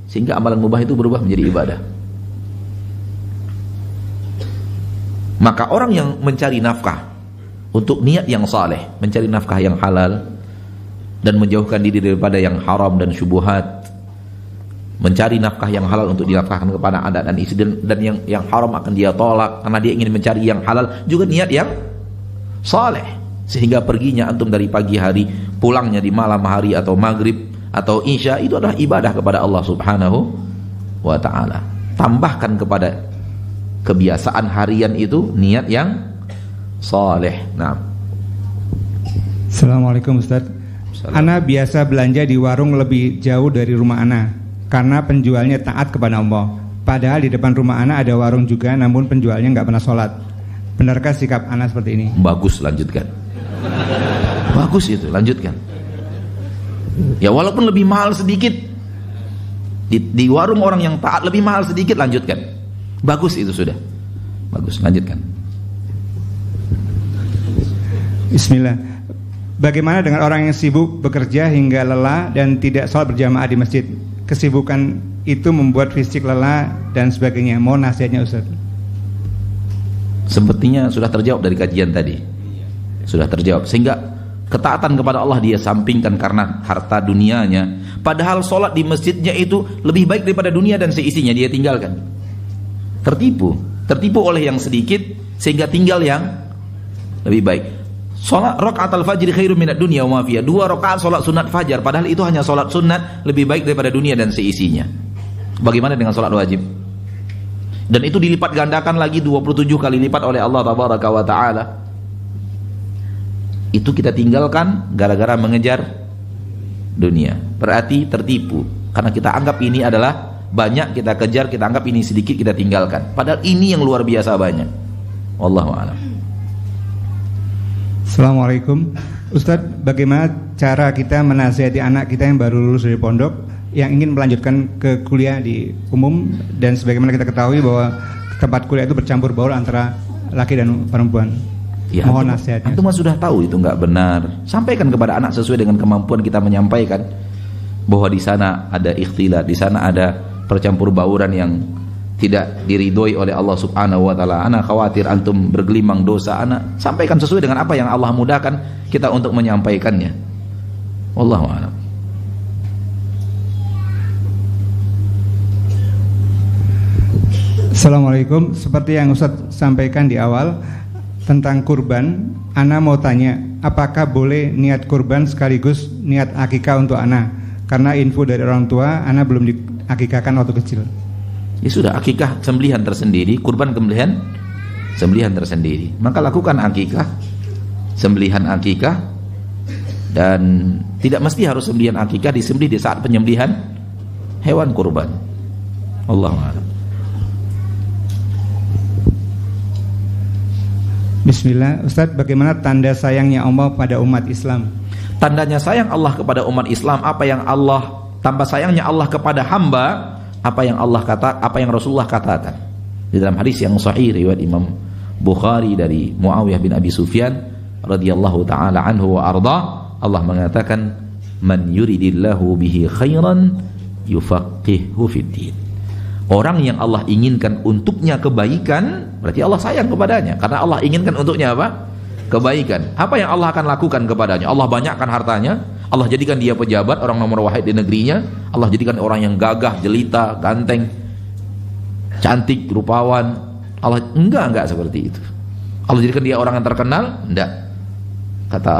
sehingga amalan mubah itu berubah menjadi ibadah. Maka orang yang mencari nafkah untuk niat yang soleh, mencari nafkah yang halal dan menjauhkan diri daripada yang haram dan syubhat, mencari nafkah yang halal untuk dinafkahkan kepada anak dan istri, dan yang haram akan dia tolak karena dia ingin mencari yang halal, juga niat yang saleh, sehingga perginya antum dari pagi hari, pulangnya di malam hari atau maghrib atau isya, itu adalah ibadah kepada Allah subhanahu wa ta'ala. Tambahkan kepada kebiasaan harian itu niat yang saleh. Nah. Assalamualaikum Ustaz. Ana biasa belanja di warung lebih jauh dari rumah Ana karena penjualnya taat kepada Allah. Padahal di depan rumah Ana ada warung juga, namun penjualnya nggak pernah sholat. Benarkah sikap Ana seperti ini? Bagus, lanjutkan. Bagus itu, lanjutkan. Ya walaupun lebih mahal sedikit, di warung orang yang taat lebih mahal sedikit, lanjutkan. Bagus itu sudah. Bagus, lanjutkan. Bismillah. Bagaimana dengan orang yang sibuk bekerja hingga lelah dan tidak sholat berjamaah di masjid? Kesibukan itu membuat fisik lelah dan sebagainya. Mohon nasihatnya Ustaz. Sepertinya sudah terjawab dari kajian tadi. Sudah terjawab. Sehingga ketaatan kepada Allah dia sampingkan karena harta dunianya. Padahal sholat di masjidnya itu lebih baik daripada dunia dan seisinya, dia tinggalkan. Tertipu oleh yang sedikit sehingga tinggal yang lebih baik. Sholat rakaat al-fajr khairum minad dunya wa ma fiha. 2 rakaat sholat sunat fajar, padahal itu hanya sholat sunat, lebih baik daripada dunia dan seisinya. Bagaimana dengan sholat wajib? Dan itu dilipat gandakan lagi 27 kali lipat oleh Allah tabaraka wa ta'ala. Itu kita tinggalkan gara-gara mengejar dunia. Berarti tertipu, karena kita anggap ini adalah banyak, kita kejar, kita anggap ini sedikit, kita tinggalkan. Padahal ini yang luar biasa banyak. Wallahu a'lam. Assalamualaikum Ustaz, bagaimana cara kita menasihati anak kita yang baru lulus dari pondok yang ingin melanjutkan ke kuliah di umum, dan sebagaimana kita ketahui bahwa tempat kuliah itu bercampur baur antara laki dan perempuan. Ya, mohon nasihatnya. Antum sudah tahu itu enggak benar. Sampaikan kepada anak sesuai dengan kemampuan kita menyampaikan bahwa di sana ada ikhtilat, di sana ada percampur bauran yang tidak diridhoi oleh Allah subhanahu wa ta'ala. Anak khawatir antum bergelimang dosa. Anak sampaikan sesuai dengan apa yang Allah mudahkan kita untuk menyampaikannya. Wallahu a'lam. Assalamualaikum. Seperti yang Ustaz sampaikan di awal tentang kurban, Ana mau tanya, apakah boleh niat kurban sekaligus niat akikah untuk Ana? Karena info dari orang tua, Ana belum akikahkan waktu kecil? Ya sudah, akikah sembelihan tersendiri, kurban sembelihan tersendiri. Maka lakukan akikah, sembelihan akikah, dan tidak mesti harus sembelihan akikah disembelih di saat penyembelihan hewan kurban. Allahu a'lam. Bismillah, Ustadz, bagaimana tanda sayangnya Allah pada umat Islam? Tandanya sayang Allah kepada umat Islam, tambah sayangnya Allah kepada hamba, apa yang Rasulullah katakan di dalam hadis yang sahih riwayat Imam Bukhari dari Muawiyah bin Abi Sufyan radhiyallahu taala anhu wa arda. Allah mengatakan, man yuridillahu bihi khairan yufaqihuhu fid din. Orang yang Allah inginkan untuknya kebaikan, berarti Allah sayang kepadanya, karena Allah inginkan untuknya apa? Kebaikan. Apa yang Allah akan lakukan kepadanya? Allah banyakkan hartanya, Allah jadikan dia pejabat, orang nomor wahid di negerinya, Allah jadikan orang yang gagah, jelita, ganteng, cantik, rupawan. Allah enggak seperti itu. Allah jadikan dia orang yang terkenal? Enggak. Kata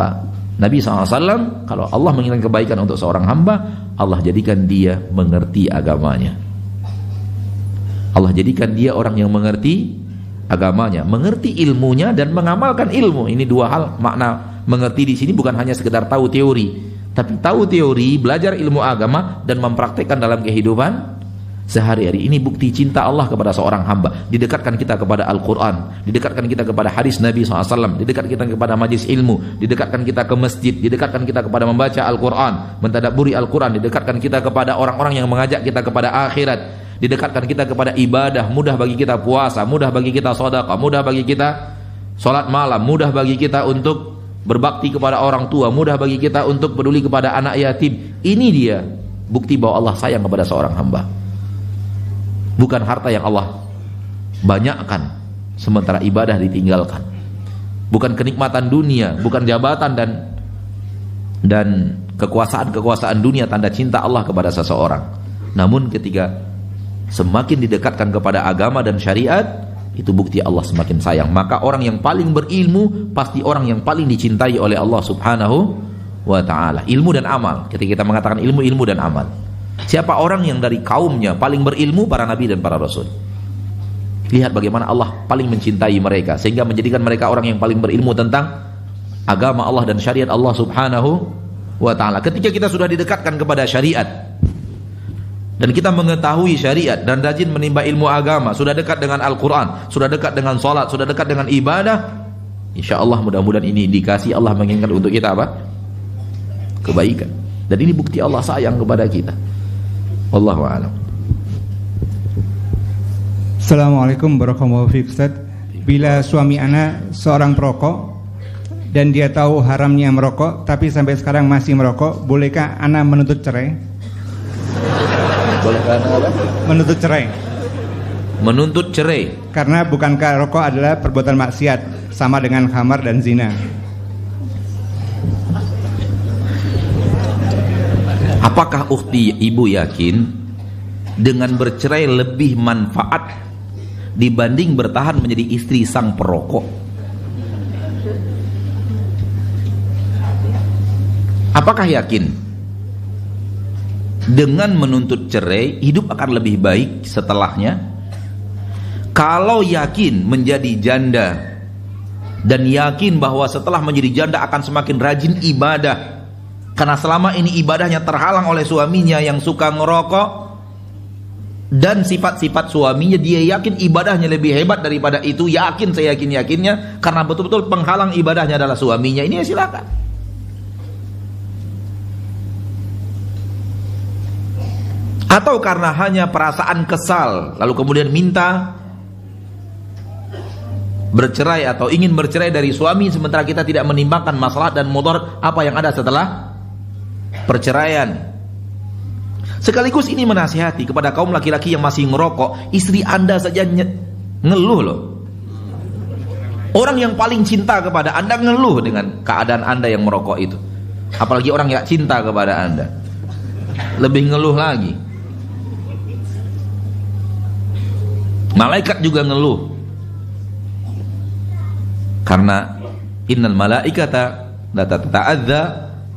Nabi SAW, kalau Allah menginginkan kebaikan untuk seorang hamba, Allah jadikan dia mengerti agamanya. Allah jadikan dia orang yang mengerti agamanya, mengerti ilmunya dan mengamalkan ilmu. Ini dua hal. Makna mengerti di sini bukan hanya sekedar tahu teori, tapi tahu teori, belajar ilmu agama dan mempraktekkan dalam kehidupan sehari-hari. Ini bukti cinta Allah kepada seorang hamba. Didekatkan kita kepada Al-Quran, didekatkan kita kepada hadis Nabi SAW, didekatkan kita kepada majlis ilmu, didekatkan kita ke masjid, didekatkan kita kepada membaca Al-Quran, mentadabburi Al-Quran, didekatkan kita kepada orang-orang yang mengajak kita kepada akhirat, didekatkan kita kepada ibadah, mudah bagi kita puasa, mudah bagi kita sedekah, mudah bagi kita salat malam, mudah bagi kita untuk berbakti kepada orang tua, mudah bagi kita untuk peduli kepada anak yatim. Ini dia bukti bahwa Allah sayang kepada seorang hamba. Bukan harta yang Allah banyakkan sementara ibadah ditinggalkan, bukan kenikmatan dunia, bukan jabatan dan kekuasaan dunia tanda cinta Allah kepada seseorang. Namun ketika semakin didekatkan kepada agama dan syariat, itu bukti Allah semakin sayang. Maka orang yang paling berilmu pasti orang yang paling dicintai oleh Allah Subhanahu wa ta'ala. Ilmu dan amal. Ketika kita mengatakan ilmu dan amal, siapa orang yang dari kaumnya paling berilmu? Para nabi dan para rasul. Lihat bagaimana Allah paling mencintai mereka, sehingga menjadikan mereka orang yang paling berilmu tentang agama Allah dan syariat Allah Subhanahu wa ta'ala. Ketika kita sudah didekatkan kepada syariat dan kita mengetahui syariat dan rajin menimba ilmu agama, sudah dekat dengan Al-Quran, sudah dekat dengan salat, sudah dekat dengan ibadah, insya Allah mudah-mudahan ini indikasi Allah menginginkan untuk kita apa? Kebaikan. Dan ini bukti Allah sayang kepada kita. Wallahu a'lam. Assalamualaikum warahmatullahi wabarakatuh, Ustaz. Bila suami ana seorang perokok dan dia tahu haramnya merokok tapi sampai sekarang masih merokok, bolehkah ana menuntut cerai? Bolehkah apa? Menuntut cerai. Menuntut cerai. Karena bukankah rokok adalah perbuatan maksiat sama dengan khamar dan zina? Apakah ukhti ibu yakin dengan bercerai lebih manfaat dibanding bertahan menjadi istri sang perokok? Apakah yakin dengan menuntut cerai hidup akan lebih baik setelahnya? Kalau yakin menjadi janda dan yakin bahwa setelah menjadi janda akan semakin rajin ibadah, karena selama ini ibadahnya terhalang oleh suaminya yang suka ngerokok dan sifat-sifat suaminya, dia yakin ibadahnya lebih hebat daripada itu, yakin, saya yakinnya karena betul-betul penghalang ibadahnya adalah suaminya, ini ya silakan. Atau karena hanya perasaan kesal lalu kemudian minta bercerai atau ingin bercerai dari suami, sementara kita tidak menimbangkan maslahat dan mudarat apa yang ada setelah perceraian. Sekaligus ini menasihati kepada kaum laki-laki yang masih ngerokok, istri Anda saja ngeluh loh. Orang yang paling cinta kepada Anda ngeluh dengan keadaan Anda yang merokok itu. Apalagi orang yang cinta kepada Anda, lebih ngeluh lagi. Malaikat juga ngeluh, karena innal malaikata la tata'adza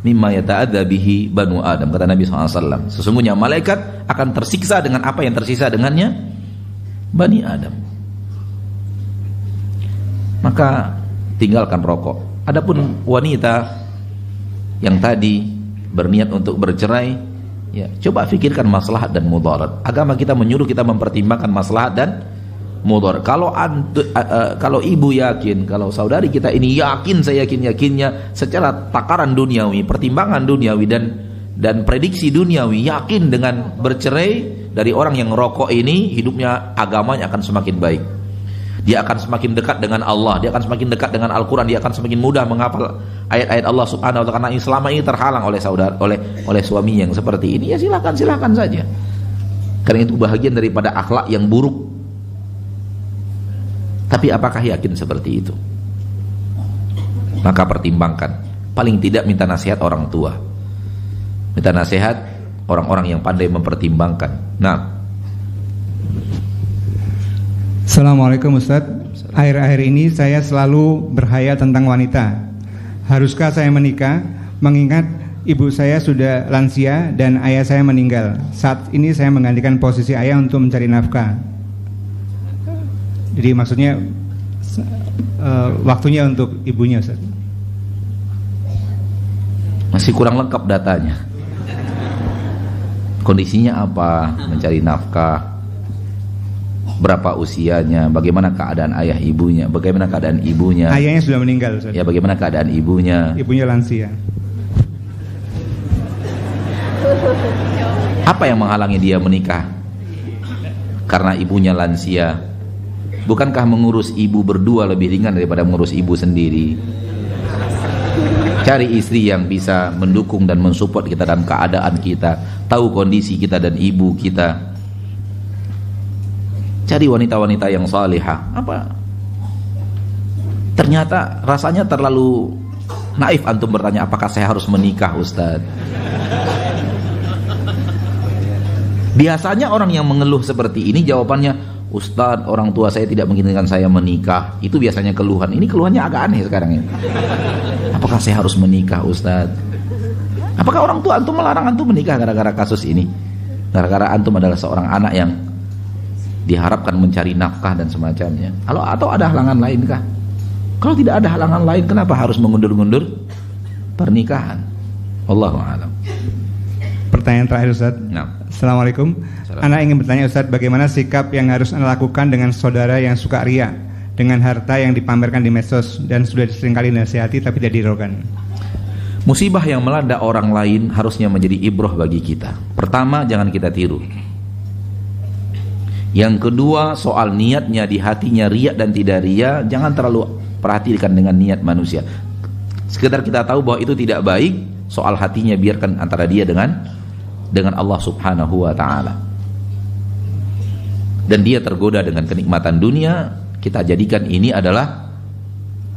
mimma yata'adza bihi banu Adam. Kata Nabi SAW, sesungguhnya malaikat akan tersiksa dengan apa yang tersisa dengannya Bani Adam. Maka tinggalkan rokok. Adapun wanita yang tadi berniat untuk bercerai, ya, coba fikirkan maslahat dan mudarat. Agama kita menyuruh kita mempertimbangkan maslahat dan mudarat. Kalau ibu yakin, kalau saudari kita ini yakin, saya yakinnya secara takaran duniawi, pertimbangan duniawi dan prediksi duniawi, yakin dengan bercerai dari orang yang rokok ini, hidupnya, agamanya akan semakin baik. Dia akan semakin dekat dengan Allah, dia akan semakin dekat dengan Al-Quran, dia akan semakin mudah menghafal ayat-ayat Allah Subhanahu wa ta'ala. Karena selama ini terhalang oleh oleh suami yang seperti ini, ya silakan saja. Karena itu bahagian daripada akhlak yang buruk. Tapi apakah yakin seperti itu? Maka pertimbangkan. Paling tidak minta nasihat orang tua, minta nasihat orang-orang yang pandai mempertimbangkan. Nah, Assalamualaikum Ustaz. Akhir-akhir ini saya selalu berhayal tentang wanita. Haruskah saya menikah mengingat ibu saya sudah lansia dan ayah saya meninggal. Saat ini saya menggantikan posisi ayah untuk mencari nafkah. Jadi maksudnya waktunya untuk ibunya, Ustaz. Masih kurang lengkap datanya. Kondisinya apa? Mencari nafkah. Berapa usianya? Bagaimana keadaan ayah ibunya? Bagaimana keadaan ibunya? Ayahnya sudah meninggal, Ustaz. Ya, bagaimana keadaan ibunya? Ibunya lansia. Apa yang menghalangi dia menikah? Karena ibunya lansia. Bukankah mengurus ibu berdua lebih ringan daripada mengurus ibu sendiri? Cari istri yang bisa mendukung dan mensupport kita dalam keadaan kita, tahu kondisi kita dan ibu kita. Cari wanita-wanita yang salihah. Apa? Ternyata rasanya terlalu naif antum bertanya, apakah saya harus menikah, Ustaz? Biasanya orang yang mengeluh seperti ini jawabannya, Ustaz, orang tua saya tidak menginginkan saya menikah. Itu biasanya keluhan. Ini keluhannya agak aneh sekarang ini. Apakah saya harus menikah, Ustaz? Apakah orang tua antum melarang antum menikah gara-gara kasus ini? Gara-gara antum adalah seorang anak yang diharapkan mencari nafkah dan semacamnya. Atau ada halangan lain kah? Kalau tidak ada halangan lain, kenapa harus mengundur-undur pernikahan? Wallahu a'lam. Pertanyaan terakhir, Ustaz. Nah. Assalamualaikum. Anak ingin bertanya, Ustaz, bagaimana sikap yang harus Anda lakukan dengan saudara yang suka ria dengan harta yang dipamerkan di medsos dan sudah seringkali dinasihati tapi tidak dihiraukan? Musibah yang melanda orang lain harusnya menjadi ibrah bagi kita. Pertama, jangan kita tiru. Yang kedua, soal niatnya di hatinya riya dan tidak riya, jangan terlalu perhatikan dengan niat manusia. Sekedar kita tahu bahwa itu tidak baik, soal hatinya biarkan antara dia dengan Allah Subhanahu wa ta'ala. Dan dia tergoda dengan kenikmatan dunia, kita jadikan ini adalah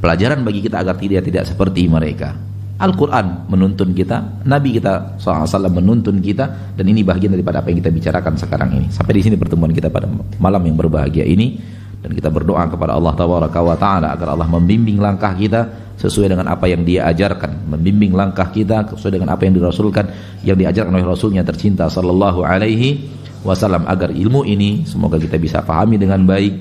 pelajaran bagi kita agar tidak seperti mereka. Al-Quran menuntun kita, Nabi kita SAW menuntun kita, dan ini bagian daripada apa yang kita bicarakan sekarang ini. Sampai di sini pertemuan kita pada malam yang berbahagia ini, dan kita berdoa kepada Allah Tabaraka wa Ta'ala agar Allah membimbing langkah kita sesuai dengan apa yang Dia ajarkan, membimbing langkah kita sesuai dengan apa yang dirasulkan, yang diajarkan oleh Rasulnya tercinta Sallallahu Alaihi Wasallam, agar ilmu ini semoga kita bisa pahami dengan baik,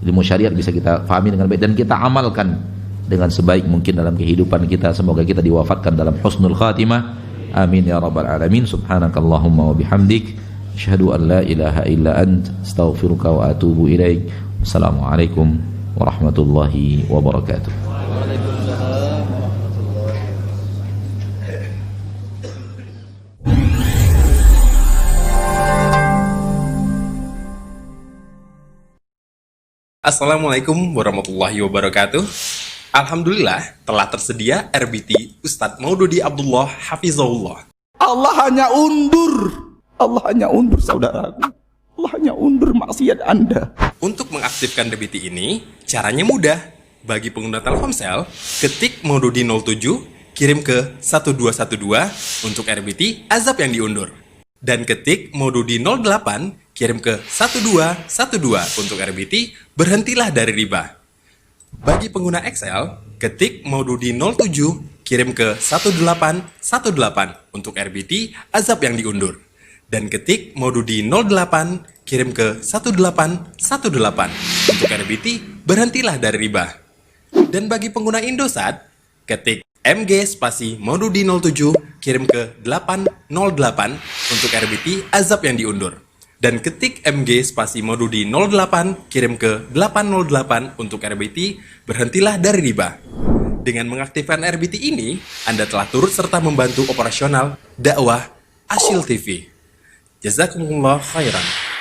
ilmu syariat bisa kita pahami dengan baik dan kita amalkan dengan sebaik mungkin dalam kehidupan kita. Semoga kita diwafatkan dalam husnul khatimah. Amin ya rabbal alamin. Subhanakallahumma wa bihamdik, asyhadu an la ilaha illa ant, astaghfiruka wa atubu ilaik. Wassalamualaikum warahmatullahi wabarakatuh. Assalamualaikum warahmatullahi wabarakatuh. Alhamdulillah telah tersedia RBT Ustadz Maududi Abdullah Hafizahullah. Allah hanya undur saudaraku. Allah hanya undur maksiat Anda. Untuk mengaktifkan RBT ini, caranya mudah. Bagi pengguna Telkomsel, ketik Maududi 07, kirim ke 1212 untuk RBT azab yang diundur. Dan ketik Maududi 08, kirim ke 1212 untuk RBT berhentilah dari riba. Bagi pengguna Excel, ketik Maududi 07, kirim ke 1818 untuk RBT azab yang diundur. Dan ketik Maududi 08, kirim ke 1818 untuk RBT berhentilah dari riba. Dan bagi pengguna Indosat, ketik MG spasi Maududi 07, kirim ke 808 untuk RBT azab yang diundur. Dan ketik MG spasi Maududi 08, kirim ke 808 untuk RBT berhentilah dari riba. Dengan mengaktifkan RBT ini, Anda telah turut serta membantu operasional dakwah Asyil TV. Jazakumullah khairan.